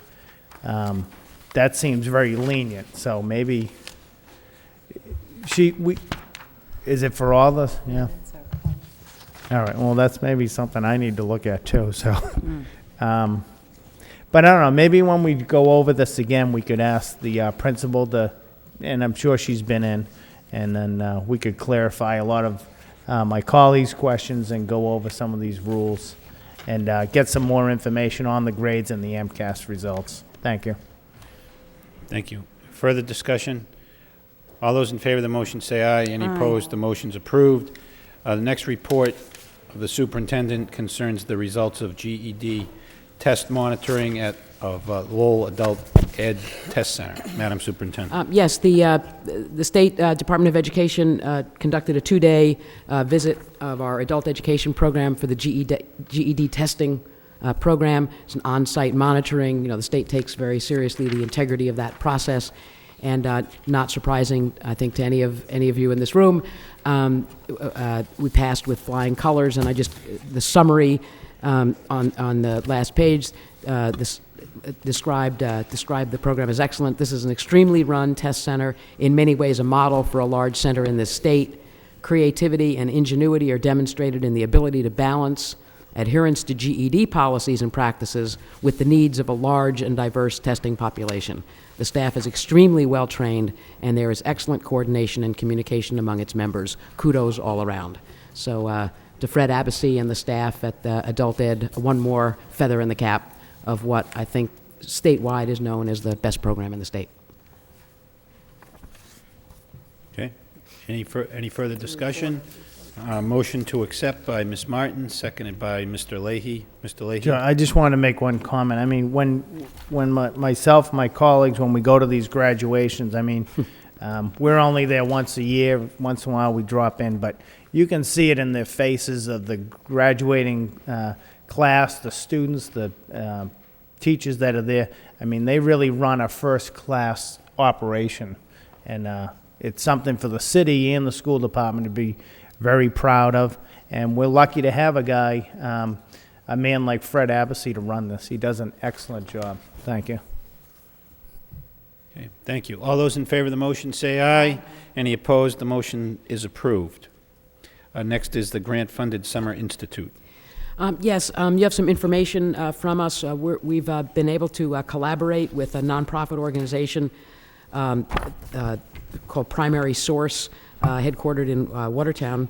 That seems very lenient, so maybe is it for all the, yeah? All right, well, that's maybe something I need to look at too, so. But I don't know, maybe when we go over this again, we could ask the principal to, and I'm sure she's been in, and then we could clarify a lot of my colleagues' questions and go over some of these rules and get some more information on the grades and the MCAS results. Thank you. Thank you. Further discussion? All those in favor of the motion say aye. Any opposed? The motion's approved. The next report of the superintendent concerns the results of GED test monitoring of Lowell Adult Ed Test Center. Madam Superintendent. Yes, the State Department of Education conducted a two-day visit of our adult education program for the GED testing program. It's an on-site monitoring. The state takes very seriously the integrity of that process, and not surprising, I think, to any of you in this room, we passed with flying colors. And the summary on the last page, described the program as excellent. This is an extremely run test center, in many ways a model for a large center in this state. Creativity and ingenuity are demonstrated in the ability to balance adherence to GED policies and practices with the needs of a large and diverse testing population. The staff is extremely well trained, and there is excellent coordination and communication among its members. Kudos all around. So to Fred Abbasi and the staff at Adult Ed, one more feather in the cap of what I think statewide is known as the best program in the state. Okay. Any further discussion? Motion to accept by Ms. Martin, seconded by Mr. Leahy. Mr. Leahy? John, I just want to make one comment. I mean, when myself, my colleagues, when we go to these graduations, I mean, we're only there once a year. Once in a while we drop in, but you can see it in the faces of the graduating class, the students, the teachers that are there. I mean, they really run a first-class operation, and it's something for the city and the school department to be very proud of. And we're lucky to have a guy, a man like Fred Abbasi, to run this. He does an excellent job. Thank you. Okay, thank you. All those in favor of the motion say aye. Any opposed? The motion is approved. Next is the grant-funded Summer Institute. Yes, you have some information from us. We've been able to collaborate with a nonprofit organization called Primary Source, headquartered in Watertown,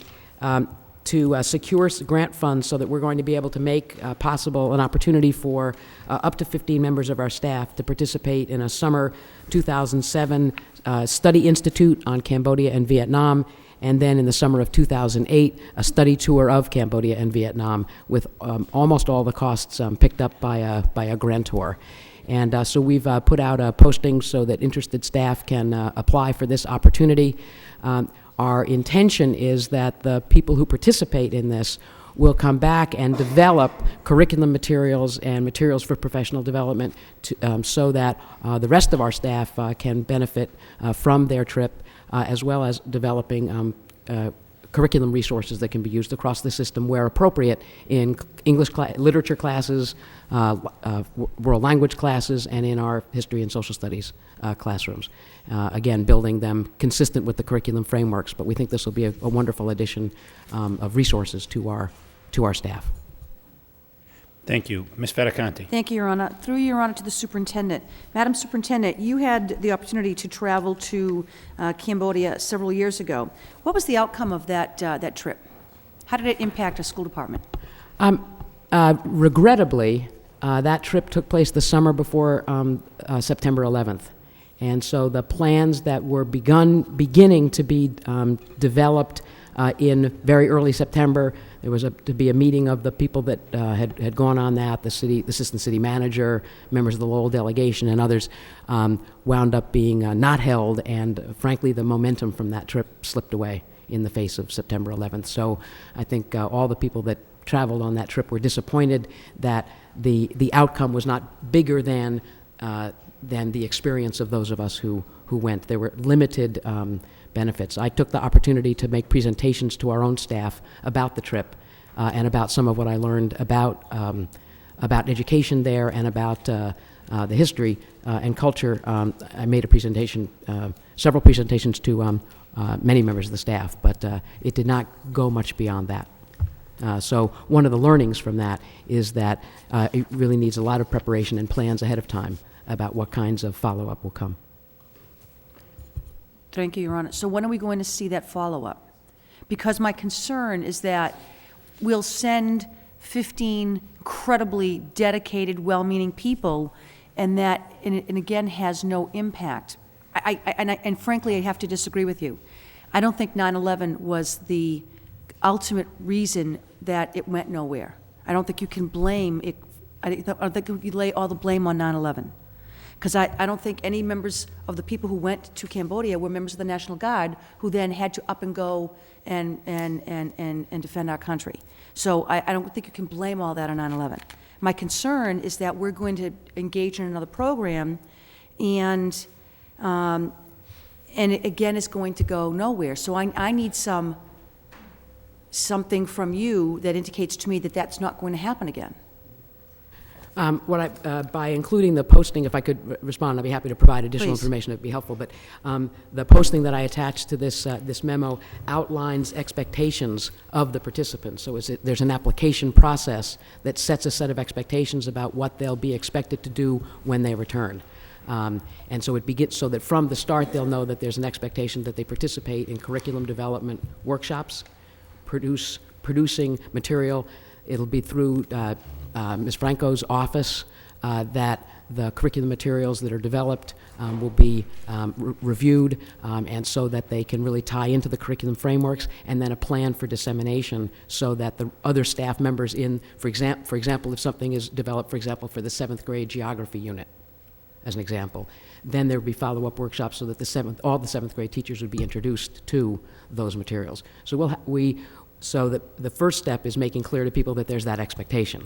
to secure grant funds so that we're going to be able to make possible an opportunity for up to 15 members of our staff to participate in a summer 2007 study institute on Cambodia and Vietnam. and then in the summer of 2008, a study tour of Cambodia and Vietnam with almost all the costs picked up by a grantor. And so we've put out a posting so that interested staff can apply for this opportunity. Our intention is that the people who participate in this will come back and develop curriculum materials and materials for professional development so that the rest of our staff can benefit from their trip, as well as developing curriculum resources that can be used across the system where appropriate in English literature classes, world language classes, and in our history and social studies classrooms. Again, building them consistent with the curriculum frameworks, but we think this will be a wonderful addition of resources to our staff. Thank you. Ms. Federicanti. Thank you, Your Honor. Through you, Your Honor, to the Superintendent. Madam Superintendent, you had the opportunity to travel to Cambodia several years ago. What was the outcome of that trip? How did it impact a school department? Regrettably, that trip took place the summer before September 11th. And so the plans that were beginning to be developed in very early September, there was to be a meeting of the people that had gone on that, the assistant city manager, members of the Lowell delegation, and others, wound up being not held, and frankly, the momentum from that trip slipped away in the face of September 11th. So I think all the people that traveled on that trip were disappointed that the outcome was not bigger than the experience of those of us who went. There were limited benefits. I took the opportunity to make presentations to our own staff about the trip and about some of what I learned about education there and about the history and culture. I made a presentation, several presentations to many members of the staff, but it did not go much beyond that. So one of the learnings from that is that it really needs a lot of preparation and plans ahead of time about what kinds of follow-up will come. Thank you, Your Honor. So when are we going to see that follow-up? Because my concern is that we'll send 15 incredibly dedicated, well-meaning people, and that, and again, has no impact. And frankly, I have to disagree with you. I don't think 9/11 was the ultimate reason that it went nowhere. I don't think you can blame it. I don't think you lay all the blame on 9/11. Because I don't think any members of the people who went to Cambodia were members of the National Guard who then had to up and go and defend our country. So I don't think you can blame all that on 9/11. My concern is that we're going to engage in another program, and it again is going to go nowhere. So I need something from you that indicates to me that that's not going to happen again. By including the posting, if I could respond, I'd be happy to provide additional Please. information that would be helpful. But the posting that I attached to this memo outlines expectations of the participants. So there's an application process that sets a set of expectations about what they'll be expected to do when they return. And so it begins so that from the start they'll know that there's an expectation that they participate in curriculum development workshops, producing material. It'll be through Ms. Franco's office that the curriculum materials that are developed will be reviewed, and so that they can really tie into the curriculum frameworks, and then a plan for dissemination so that the other staff members for example, if something is developed, for example, for the 7th grade geography unit, as an example, then there would be follow-up workshops so that all the 7th grade teachers would be introduced to those materials. So so the first step is making clear to people that there's that expectation.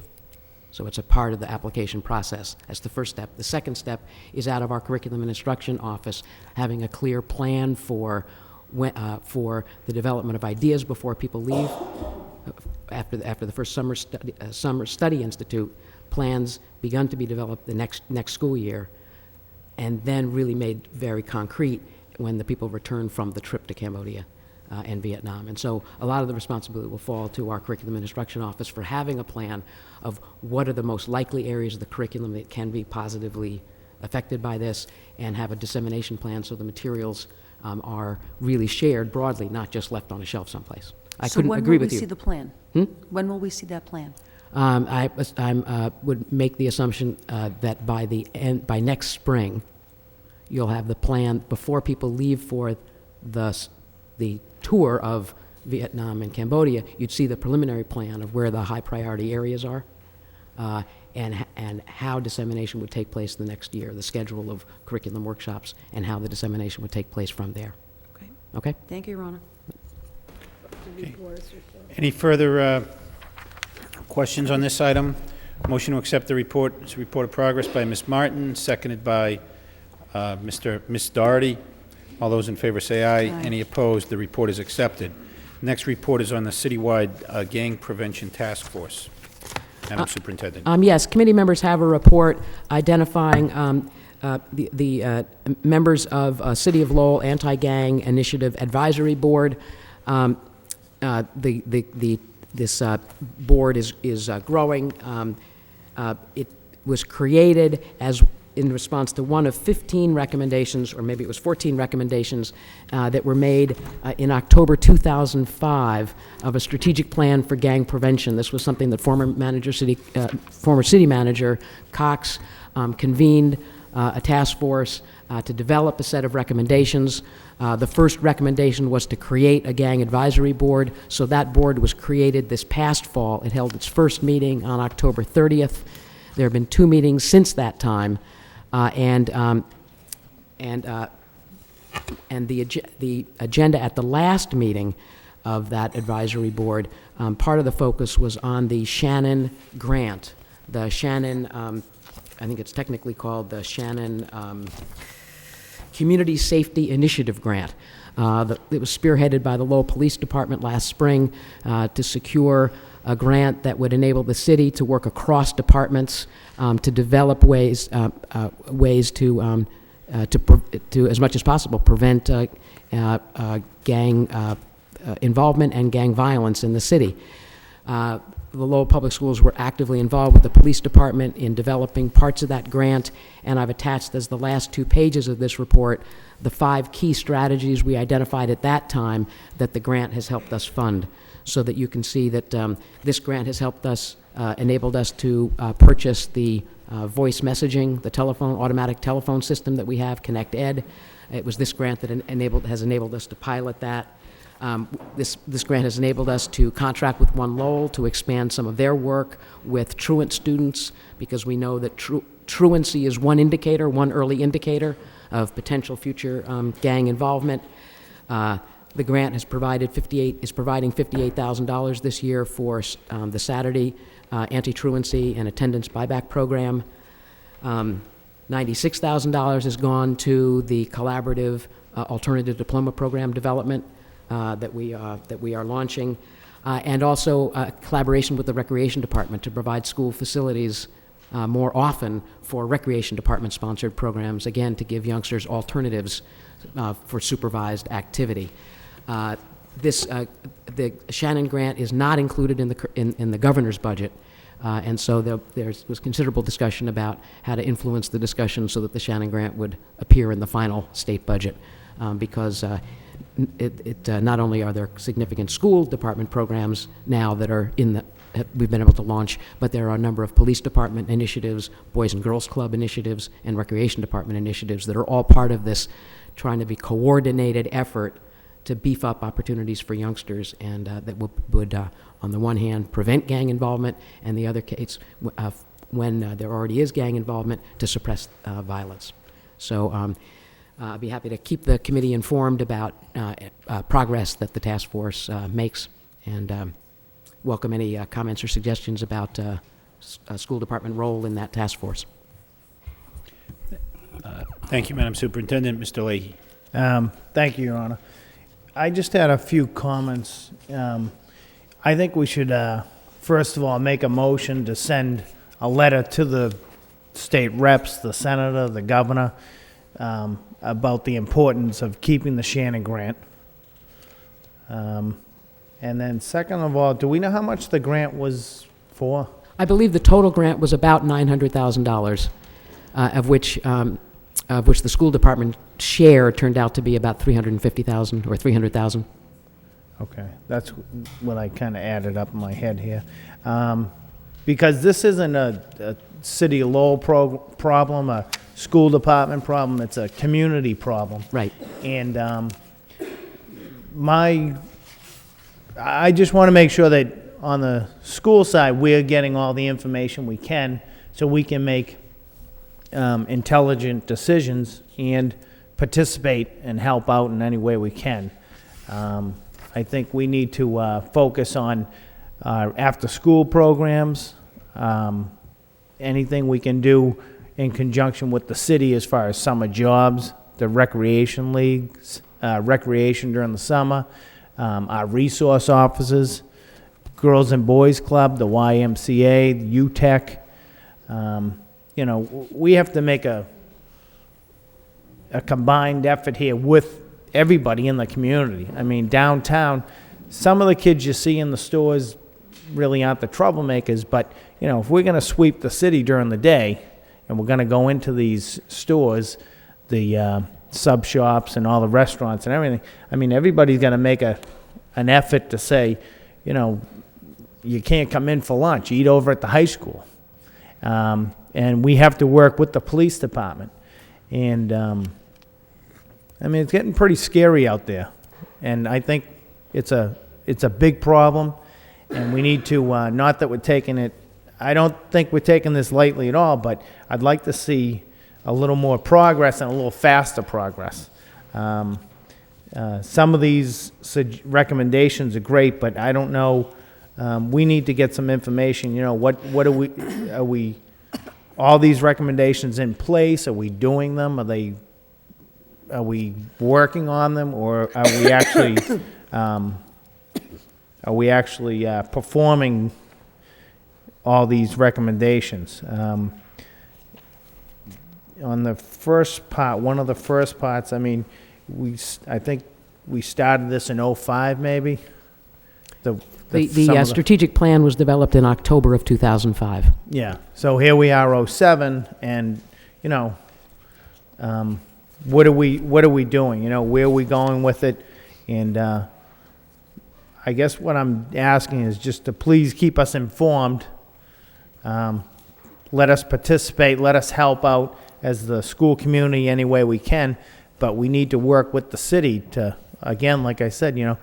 So it's a part of the application process. That's the first step. The second step is out of our curriculum and instruction office, having a clear plan for the development of ideas before people leave. After the first summer study institute, plans begun to be developed the next school year, and then really made very concrete when the people return from the trip to Cambodia and Vietnam. And so a lot of the responsibility will fall to our curriculum and instruction office for having a plan of what are the most likely areas of the curriculum that can be positively affected by this, and have a dissemination plan so the materials are really shared broadly, not just left on a shelf someplace. I couldn't agree with you. So when will we see the plan? When will we see that plan? I would make the assumption that by next spring, you'll have the plan before people leave for the tour of Vietnam and Cambodia, you'd see the preliminary plan of where the high priority areas are, and how dissemination would take place the next year, the schedule of curriculum workshops, and how the dissemination would take place from there. Okay. Okay? Thank you, Your Honor. Any further questions on this item? Motion to accept the report. It's a report of progress by Ms. Martin, seconded by Ms. Doherty. All those in favor say aye. Any opposed? The report is accepted. Next report is on the citywide gang prevention task force. Madam Superintendent. Yes, committee members have a report identifying the members of City of Lowell Anti-Gang Initiative Advisory Board. This board is growing. It was created as in response to one of 15 recommendations, or maybe it was 14 recommendations, that were made in October 2005 of a strategic plan for gang prevention. This was something that former city manager Cox convened a task force to develop a set of recommendations. The first recommendation was to create a gang advisory board, so that board was created this past fall. It held its first meeting on October 30th. There have been 2 meetings since that time, and the agenda at the last meeting of that advisory board, part of the focus was on the Shannon grant. The Shannon, I think it's technically called the Shannon Community Safety Initiative Grant. It was spearheaded by the Lowell Police Department last spring to secure a grant that would enable the city to work across departments to develop ways to as much as possible prevent gang involvement and gang violence in the city. The Lowell Public Schools were actively involved with the police department in developing parts of that grant, and I've attached as the last 2 pages of this report the 5 key strategies we identified at that time that the grant has helped us fund, so that you can see that this grant has helped us, enabled us to purchase the voice messaging, the automatic telephone system that we have, Connect Ed. It was this grant that has enabled us to pilot that. This grant has enabled us to contract with One Lowell to expand some of their work with truant students, because we know that truancy is one early indicator of potential future gang involvement. The grant is providing $58,000 this year for the Saturday anti-truancy and attendance buyback program. $96,000 has gone to the collaborative alternative diploma program development that we are launching, and also collaboration with the Recreation Department to provide school facilities more often for Recreation Department-sponsored programs, again, to give youngsters alternatives for supervised activity. The Shannon grant is not included in the governor's budget, and so there was considerable discussion about how to influence the discussion so that the Shannon grant would appear in the final state budget, because not only are there significant school department programs now that are we've been able to launch, but there are a number of police department initiatives, Boys and Girls Club initiatives, and Recreation Department initiatives that are all part of this trying to be coordinated effort to beef up opportunities for youngsters, and that would on the one hand, prevent gang involvement, and the other case, when there already is gang involvement, to suppress violence. So I'd be happy to keep the committee informed about progress that the task force makes, and welcome any comments or suggestions about school department role in that task force. Thank you, Madam Superintendent. Mr. Leahy. Thank you, Your Honor. I just had a few comments. I think we should, first of all, make a motion to send a letter to the state reps, the senator, the governor, about the importance of keeping the Shannon grant. And then second of all, do we know how much the grant was for? I believe the total grant was about $900,000, of which the school department share turned out to be about $350,000 or $300,000. Okay, that's what I kind of added up in my head here. Because this isn't a City of Lowell problem, a school department problem, it's a community problem. Right. And I just want to make sure that on the school side, we're getting all the information we can so we can make intelligent decisions and participate and help out in any way we can. I think we need to focus on after-school programs, anything we can do in conjunction with the city as far as summer jobs, the recreation leagues, recreation during the summer, our resource offices, Girls and Boys Club, the YMCA, the UTEC. You know, we have to make a combined effort here with everybody in the community. I mean, downtown, some of the kids you see in the stores really aren't the troublemakers, but, you know, if we're going to sweep the city during the day and we're going to go into these stores, the sub shops and all the restaurants and everything, I mean, everybody's going to make an effort to say, you know, you can't come in for lunch, eat over at the high school. And we have to work with the police department. And, I mean, it's getting pretty scary out there. And I think it's a big problem. And we need to, not that we're taking it, I don't think we're taking this lightly at all, but I'd like to see a little more progress and a little faster progress. Some of these recommendations are great, but I don't know, we need to get some information, you know, what are we, all these recommendations in place? Are we doing them? Are we working on them, or are we actually performing all these recommendations? On the first part, one of the first parts, I mean, I think we started this in '05, maybe. The strategic plan was developed in October of 2005. Yeah, so here we are, '07, and, you know, what are we doing? You know, where are we going with it? And I guess what I'm asking is just to please keep us informed. Let us participate, let us help out as the school community any way we can, but we need to work with the city to, again, like I said, you know,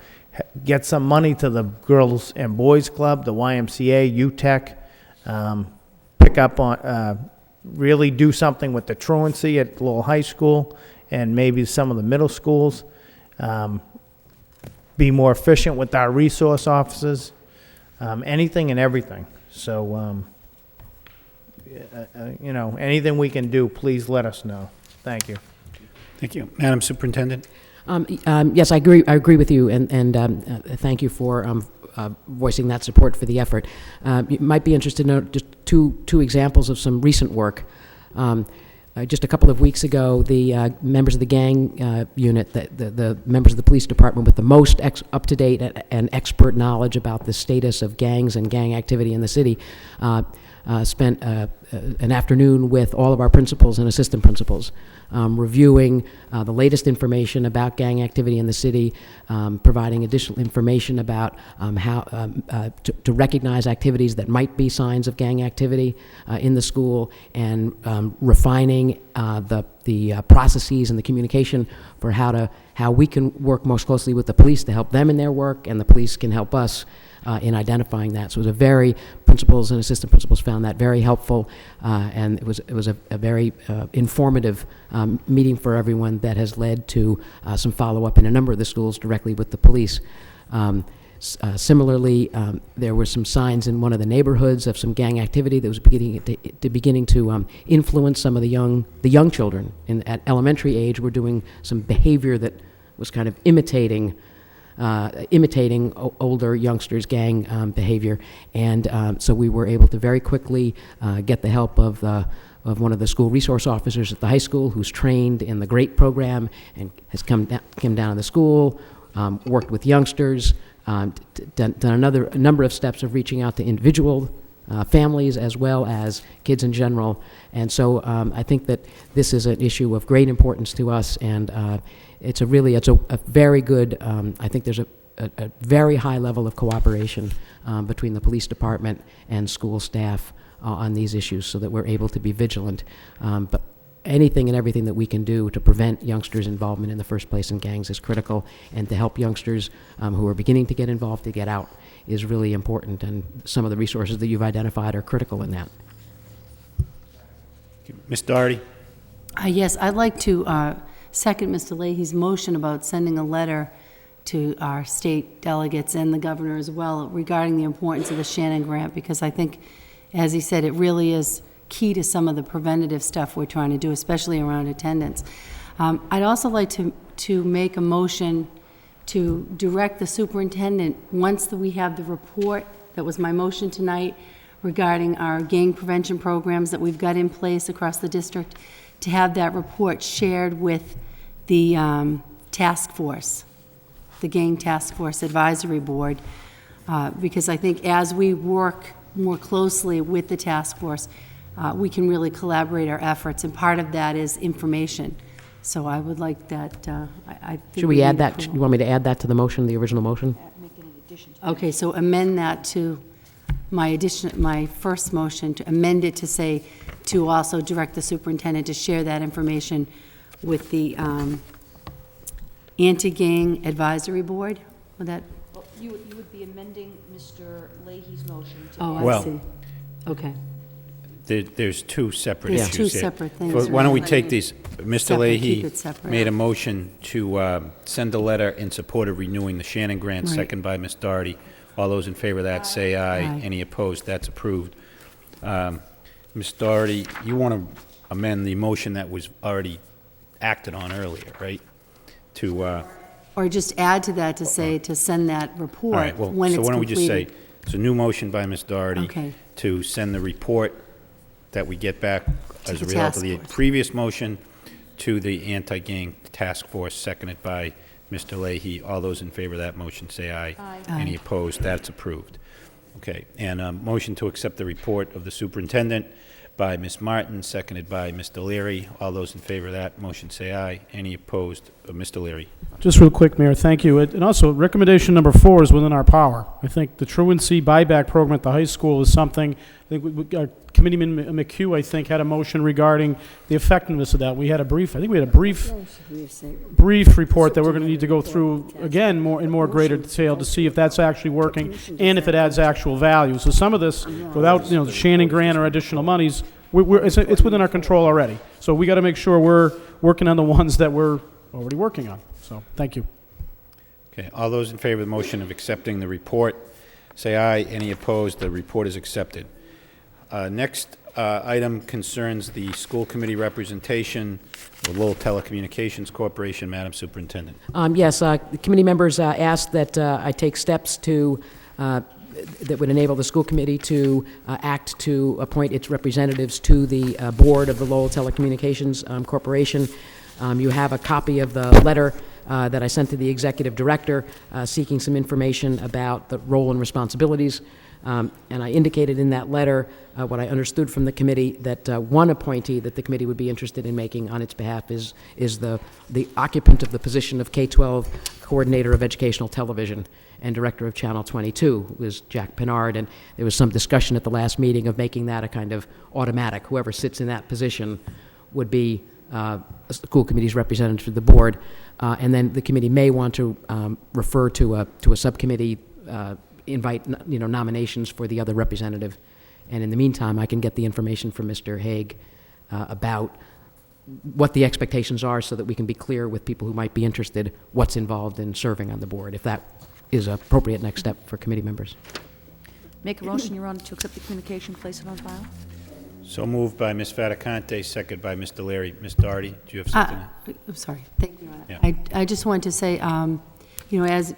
get some money to the Girls and Boys Club, the YMCA, UTEC, pick up on, really do something with the truancy at Lowell High School and maybe some of the middle schools, be more efficient with our resource officers, anything and everything. So, you know, anything we can do, please let us know. Thank you. Thank you. Madam Superintendent? Yes, I agree with you, and thank you for voicing that support for the effort. You might be interested to know just two examples of some recent work. Just a couple of weeks ago, the members of the gang unit, the members of the police department with the most up-to-date and expert knowledge about the status of gangs and gang activity in the city, spent an afternoon with all of our principals and assistant principals, reviewing the latest information about gang activity in the city, providing additional information about how to recognize activities that might be signs of gang activity in the school, and refining the processes and the communication for how we can work most closely with the police to help them in their work, and the police can help us in identifying that. So it was principals and assistant principals found that very helpful, and it was a very informative meeting for everyone that has led to some follow-up in a number of the schools directly with the police. Similarly, there were some signs in one of the neighborhoods of some gang activity that was beginning to influence some of the young children at elementary age. Were doing some behavior that was kind of imitating older youngsters' gang behavior, and so we were able to very quickly get the help of one of the school resource officers at the high school, who's trained in the GREAT program and has come down to the school, worked with youngsters, done a number of steps of reaching out to individual families as well as kids in general. And so I think that this is an issue of great importance to us, and it's a very good, I think there's a very high level of cooperation between the police department and school staff on these issues, so that we're able to be vigilant. But anything and everything that we can do to prevent youngsters' involvement in the first place in gangs is critical, and to help youngsters who are beginning to get involved to get out is really important, and some of the resources that you've identified are critical in that. Ms. Doherty? Yes, I'd like to second Mr. Leahy's motion about sending a letter to our state delegates and the governor as well regarding the importance of the Shannon Grant, because I think, as he said, it really is key to some of the preventative stuff we're trying to do, especially around attendance. I'd also like to make a motion to direct the superintendent, once we have the report, that was my motion tonight, regarding our gang prevention programs that we've got in place across the district, to have that report shared with the task force, the Gang Task Force Advisory Board, because I think as we work more closely with the task force, we can really collaborate our efforts, and part of that is information. So I would like that, I think Should we add need that, approval. you want me to add that to the motion, the original motion? Okay, so amend that to my first motion, to amend it to say, to also direct the superintendent to share that information with the Anti-Gang Advisory Board. Would that, You would be amending Mr. Leahy's motion to oh, add- I Well- see. Okay. There's two separate There's issues two here. separate things, Why don't we right. take these? Mr. Separate, Leahy keep it separate. made a motion to send a letter in support of renewing the Shannon Grant, Right. second by Ms. Doherty. All those in favor of that, say aye. Aye. Any opposed? That's approved. Ms. Doherty, you want to amend the motion that was already acted on earlier, right? To, Or just add to that to say, to send that all report right, well, when it's so why don't we just say, completed. it's a new motion by Ms. Doherty Okay. to send the report that we get back as a the result of task the force. previous motion to the anti-gang task force, seconded by Mr. Leahy. All those in favor of that motion, say aye. Aye. Any Aye. opposed? That's approved. Okay, and a motion to accept the report of the superintendent by Ms. Martin, seconded by Mr. Leary. All those in favor of that motion, say aye. Any opposed? Mr. Leary. Just real quick, Mayor, thank you. And also, recommendation number 4 is within our power. I think the truancy buyback program at the high school is something, I think Committeeman McHugh, I think, had a motion regarding the effectiveness of that. We had a brief report that we're going to need to go through, again, in more greater detail to see if that's actually working and if it adds actual value. So some of this, without, the Shannon Grant or additional monies, it's within our control already. So we got to make sure we're working on the ones that we're already working on. So, thank you. Okay, all those in favor of the motion of accepting the report, say aye. Any opposed? The report is accepted. Next item concerns the school committee representation of Lowell Telecommunications Corporation. Madam Superintendent. Yes, the committee members asked that I take steps to that would enable the school committee to act to appoint its representatives to the board of the Lowell Telecommunications Corporation. You have a copy of the letter that I sent to the executive director seeking some information about the role and responsibilities. And I indicated in that letter what I understood from the committee, that one appointee that the committee would be interested in making on its behalf is the occupant of the position of K-12 Coordinator of Educational Television and Director of Channel 22, who is Jack Pinard. And there was some discussion at the last meeting of making that a kind of automatic. Whoever sits in that position would be a school committee's representative to the board. And then the committee may want to refer to a subcommittee, invite nominations for the other representative. And in the meantime, I can get the information from Mr. Haig about what the expectations are so that we can be clear with people who might be interested what's involved in serving on the board, if that is an appropriate next step for committee members. Make a motion, Your Honor, to accept the communication, place it on file. So moved by Ms. Fattacante, seconded by Mr. Leary. Ms. Doherty, do you have something? I'm sorry. Thank you, Your Honor. Yeah. I just wanted to say, as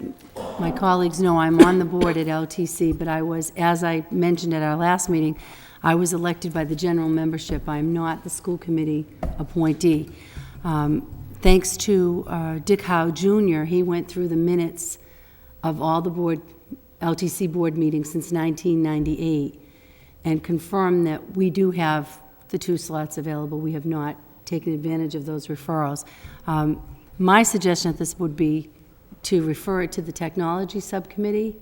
my colleagues know, I'm on the board at LTC, but as I mentioned at our last meeting, I was elected by the general membership. I'm not the school committee appointee. Thanks to Dick Howe Jr., he went through the minutes of all the LTC board meetings since 1998 and confirmed that we do have the 2 slots available. We have not taken advantage of those referrals. My suggestion at this would be to refer it to the technology subcommittee,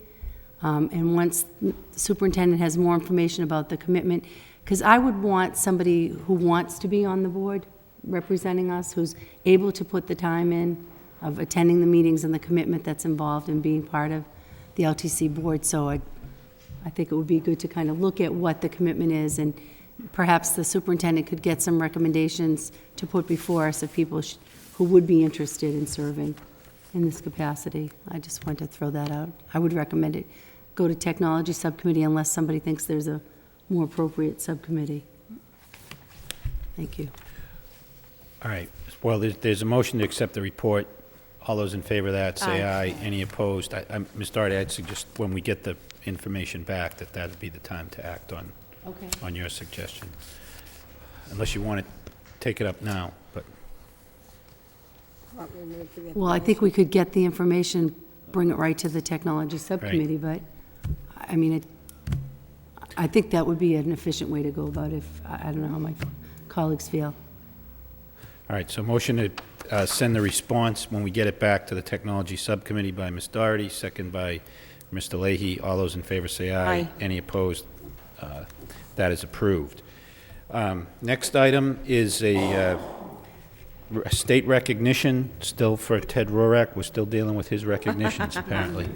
and once the superintendent has more information about the commitment, because I would want somebody who wants to be on the board, representing us, who's able to put the time in of attending the meetings and the commitment that's involved in being part of the LTC board. So I think it would be good to kind of look at what the commitment is, and perhaps the superintendent could get some recommendations to put before us of people who would be interested in serving in this capacity. I just want to throw that out. I would recommend it go to technology subcommittee unless somebody thinks there's a more appropriate subcommittee. Thank you. All right. Well, there's a motion to accept the report. All those in favor of that, say aye. Any opposed? Ms. Doherty, I'd suggest when we get the information back, that would be the time to act on, Okay. on your suggestion. Unless you want to take it up now, but. Well, I think we could get the information, bring it right to the technology subcommittee, but, I mean, I think that would be an efficient way to go about it. I don't know how my colleagues feel. All right, so motion to send the response when we get it back to the technology subcommittee by Ms. Doherty, second by Mr. Leahy. All those in favor say aye. Aye. Any opposed? That is approved. Next item is a state recognition, still for Ted Rorak. We're still dealing with his recognitions, apparently.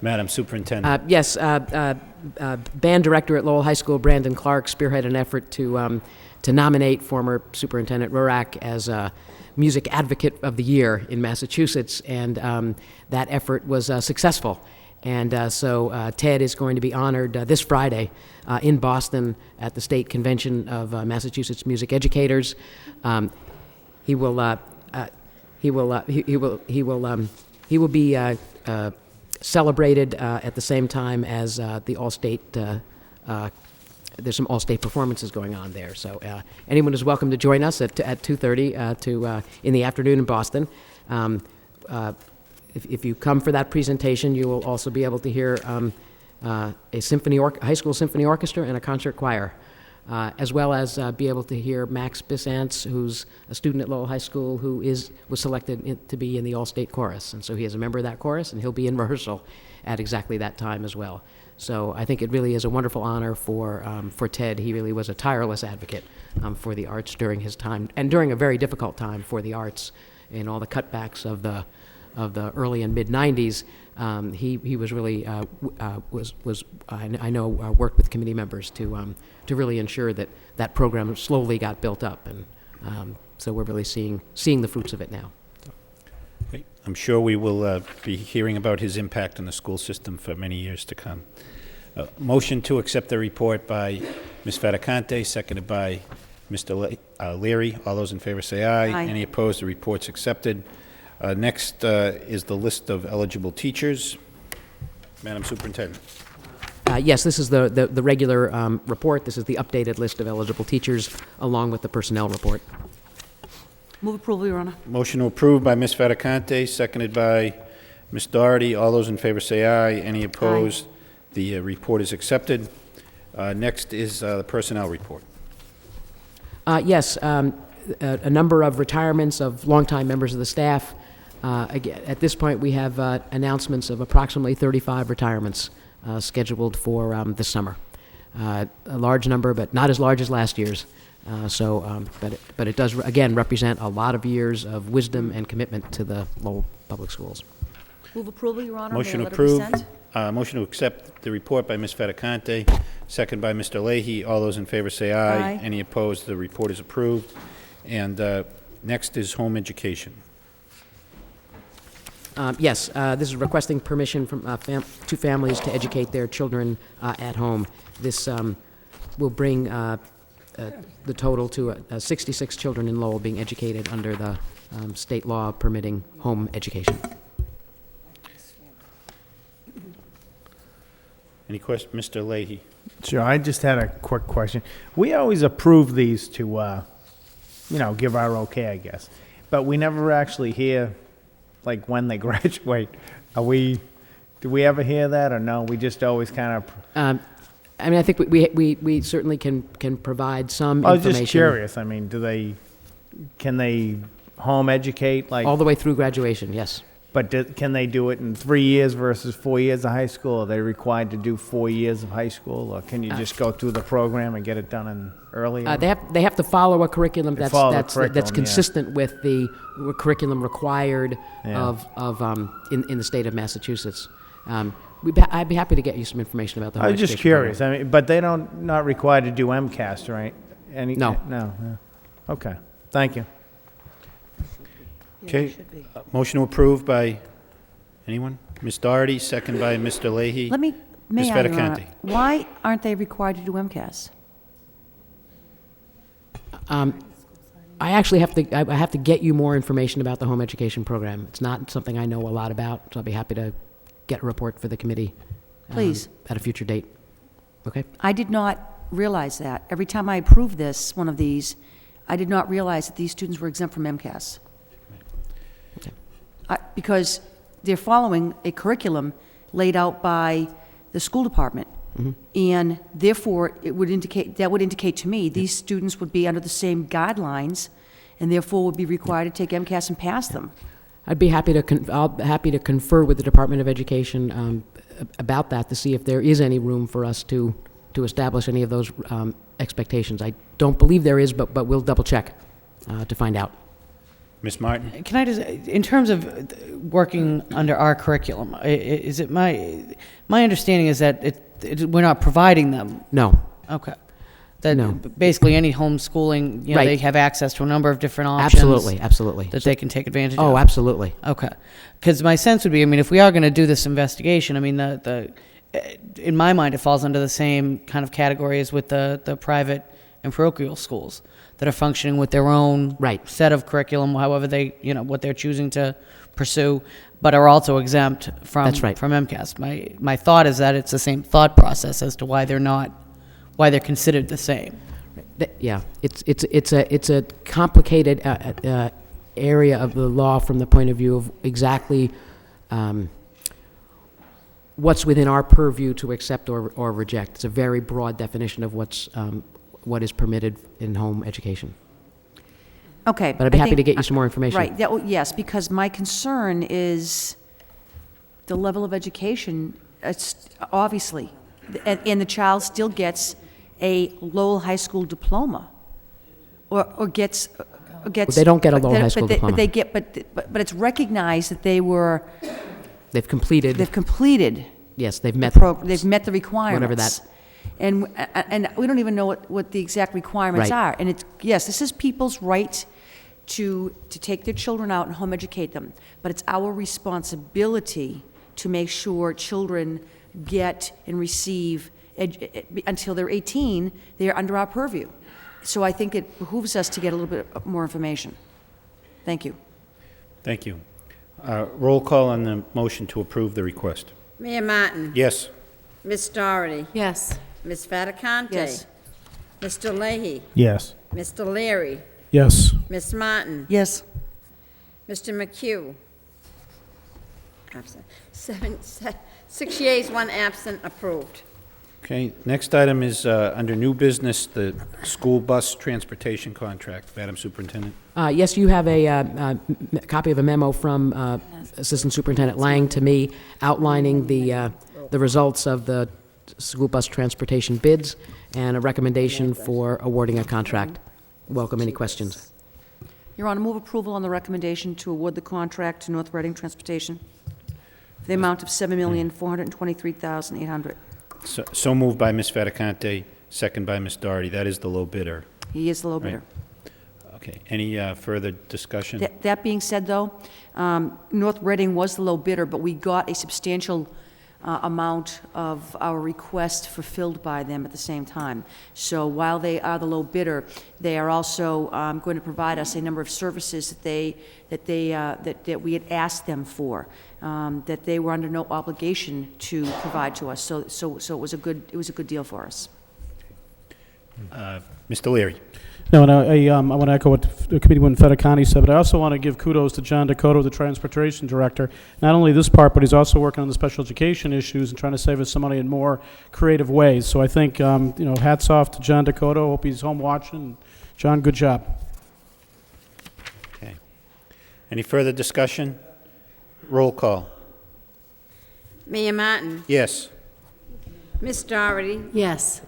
Madam Superintendent. Yes, band director at Lowell High School, Brandon Clark, spearheaded an effort to nominate former Superintendent Rorak as Music Advocate of the Year in Massachusetts, and that effort was successful. And so Ted is going to be honored this Friday in Boston at the State Convention of Massachusetts Music Educators. He will be celebrated at the same time as the All-State. There's some All-State performances going on there, so anyone is welcome to join us at 2:30 in the afternoon in Boston. If you come for that presentation, you will also be able to hear a high school symphony orchestra and a concert choir, as well as be able to hear Max Bissantz, who's a student at Lowell High School who was selected to be in the All-State Chorus. And so he is a member of that chorus, and he'll be in rehearsal at exactly that time as well. So I think it really is a wonderful honor for Ted. He really was a tireless advocate for the arts during his time, and during a very difficult time for the arts in all the cutbacks of the early and mid-'90s. He was really I know worked with committee members to really ensure that that program slowly got built up, and so we're really seeing the fruits of it now. Okay. I'm sure we will be hearing about his impact on the school system for many years to come. Motion to accept the report by Ms. Faticante, seconded by Mr. Leary. All those in favor say aye. Aye. Any opposed? The report's accepted. Next is the list of eligible teachers. Madam Superintendent. Yes, this is the regular report. This is the updated list of eligible teachers, along with the personnel report. Move approval, Your Honor. Motion to approve by Ms. Faticante, seconded by Ms. Doherty. All those in favor say aye. Any opposed? The report is accepted. Next is the personnel report. Yes, a number of retirements of longtime members of the staff. Again, at this point, we have announcements of approximately 35 retirements scheduled for this summer. A large number, but not as large as last year's. But it does, again, represent a lot of years of wisdom and commitment to the Lowell Public Schools. Move approval, Your Honor. Motion May a letter be approved. sent? Motion to accept the report by Ms. Faticante, second by Mr. Leahy. All those in favor say aye. Aye. Any opposed? The report is approved. And next is home education. Yes, this is requesting permission from two families to educate their children at home. This will bring the total to 66 children in Lowell being educated under the state law permitting home education. Any questions? Mr. Leahy. Sure, I just had a quick question. We always approve these to, give our okay, I guess. But we never actually hear, like, when they graduate. Do we ever hear that, or no? We just always kind of... I mean, I think we certainly can provide some I was information. just curious. I mean, can they home educate, like... All the way through graduation, yes. But can they do it in 3 years versus 4 years of high school? Are they required to do 4 years of high school, or can you just go through the program and get it done in earlier? They have to follow a curriculum They that's follow the that's curriculum, yeah. consistent with the curriculum required Yeah. in the state of Massachusetts. I'd be happy to get you some information about the I home was just education program. curious. I mean, but they not required to do MCAS, right? No. No. Yeah. Okay. Thank you. Okay, motion to approve by anyone? Ms. Doherty, second by Mr. Leahy. May Ms. I, Your Honor, Fedicante. why aren't they required to do MCAS? I actually have to get you more information about the home education program. It's not something I know a lot about, so I'll be happy to get a report for the committee. Please. At a future date. Okay? I did not realize that. Every time I approved one of these, I did not realize that these students were exempt from MCAS. Because they're following a curriculum laid out by the school department. And therefore, that would indicate to me these students would be under the same guidelines and therefore would be required to take MCAS and pass them. I'd be happy to confer with the Department of Education about that to see if there is any room for us to establish any of those expectations. I don't believe there is, but we'll double check to find out. Ms. Martin? Can I just, in terms of working under our curriculum, is it my understanding is that we're not providing them? No. Okay. That No. basically any homeschooling, Right. they have access to a number of different options. Absolutely. That they can take advantage of. Oh, absolutely. Okay. Because my sense would be, if we are going to do this investigation, in my mind, it falls under the same kind of category as with the private and parochial schools that are functioning with their own set of curriculum, however they, what they're choosing to pursue, but are also exempt from That's right. from MCAS. My thought is that it's the same thought process as to why they're considered the same. Yeah, it's a complicated area of the law from the point of view of exactly what's within our purview to accept or reject. It's a very broad definition of what is permitted in home education. Okay. But I'd be happy to get you some more information. Right, yes, because my concern is the level of education, obviously, and the child still gets a Lowell High School diploma, or gets. They don't get a Lowell High School diploma. But it's recognized that They've completed. Yes, they've met. They've met the requirements. Whatever that. And we don't even know what the exact requirements Right. are. And this is people's right to take their children out and home educate them. But it's our responsibility to make sure children get and receive, until they're 18, they're under our purview. So I think it behooves us to get a little bit more information. Thank you. Thank you. Roll call on the motion to approve the request. Mayor Martin. Yes. Ms. Doherty. Yes. Ms. Fedicante. Yes. Mr. Leahy. Yes. Mr. Leary. Yes. Ms. Martin. Yes. Mr. McHugh. Absent. 6 yeas, 1 absent, approved. Okay, next item is under new business, the school bus transportation contract. Madam Superintendent? Yes, you have a copy of a memo from Assistant Superintendent Lang to me outlining the results of the school bus transportation bids and a recommendation for awarding a contract. Welcome any questions. Your Honor, move approval on the recommendation to award the contract to North Reading Transportation for the amount of $7,423,800. So moved by Ms. Fedicante, second by Ms. Doherty. That is the low bidder. He is the low bidder. Okay, any further discussion? That being said, though, North Reading was the low bidder, but we got a substantial amount of our request fulfilled by them at the same time. So while they are the low bidder, they are also going to provide us a number of services that we had asked them for, that they were under no obligation to provide to us. So it was a good deal for us. Mr. Leary? No, and I want to echo what the Committeewoman Fedicante said, but I also want to give kudos to John Dakota, the Transportation Director. Not only this part, but he's also working on the special education issues and trying to save us some money in more creative ways. So I think, hats off to John Dakota. Hope he's home watching. John, good job. Okay. Any further discussion? Roll call. Mayor Martin, Yes. Miss Doherty, Yes.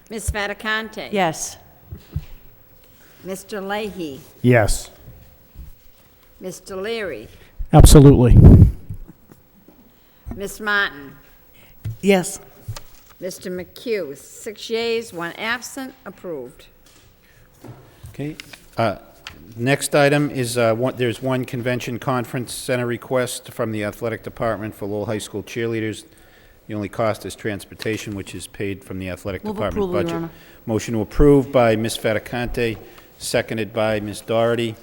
Miss Fattacante. Yes. Mr. Leahy, Yes. Mr. Leary, Absolutely. Miss Martin, Yes. Mr. McHugh, 6 yeas, 1 absent, approved. Okay. Next item is, there's one convention conference center request from the athletic department for Lowell High School cheerleaders. The only cost is transportation, which is paid from the athletic Move department approval, Your budget. Honor. Motion to approve by Ms. Fattacante, seconded by Ms. Doherty.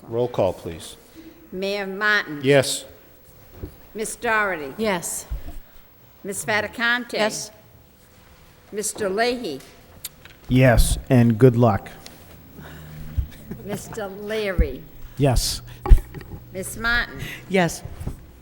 Roll call, please. Mayor Martin. Yes. Miss Doherty, Yes. Miss Fattacante. Yes. Mr. Leahy, Yes, and good luck. Mr. Leary, Yes. Miss Martin, Yes.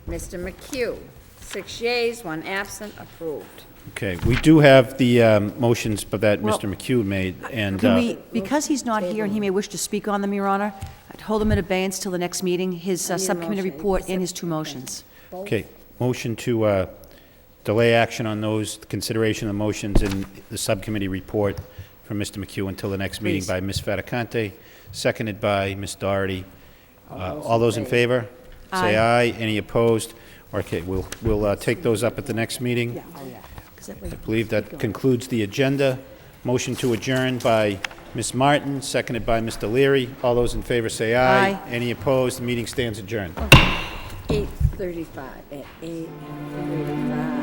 Mr. McHugh, 6 yeas, 1 absent, approved. Okay, we do have the motions that Well, Mr. McHugh made, and, Can we, because he's not here and he may wish to speak on them, Your Honor, I'd hold them in abeyance till the next meeting, his subcommittee report and his 2 motions. okay, motion to delay action on those, consideration of the motions in the subcommittee report from Mr. McHugh until the next meeting Please. by Ms. Fattacante, seconded by Ms. Doherty. All those in favor? Say aye. Any opposed? Okay, we'll take those up at the next meeting. I believe that concludes the agenda. Motion to adjourn by Ms. Martin, seconded by Mr. Leary. All those in favor say aye. Aye. Any opposed? The meeting stands adjourned. 8:35, at 8:35.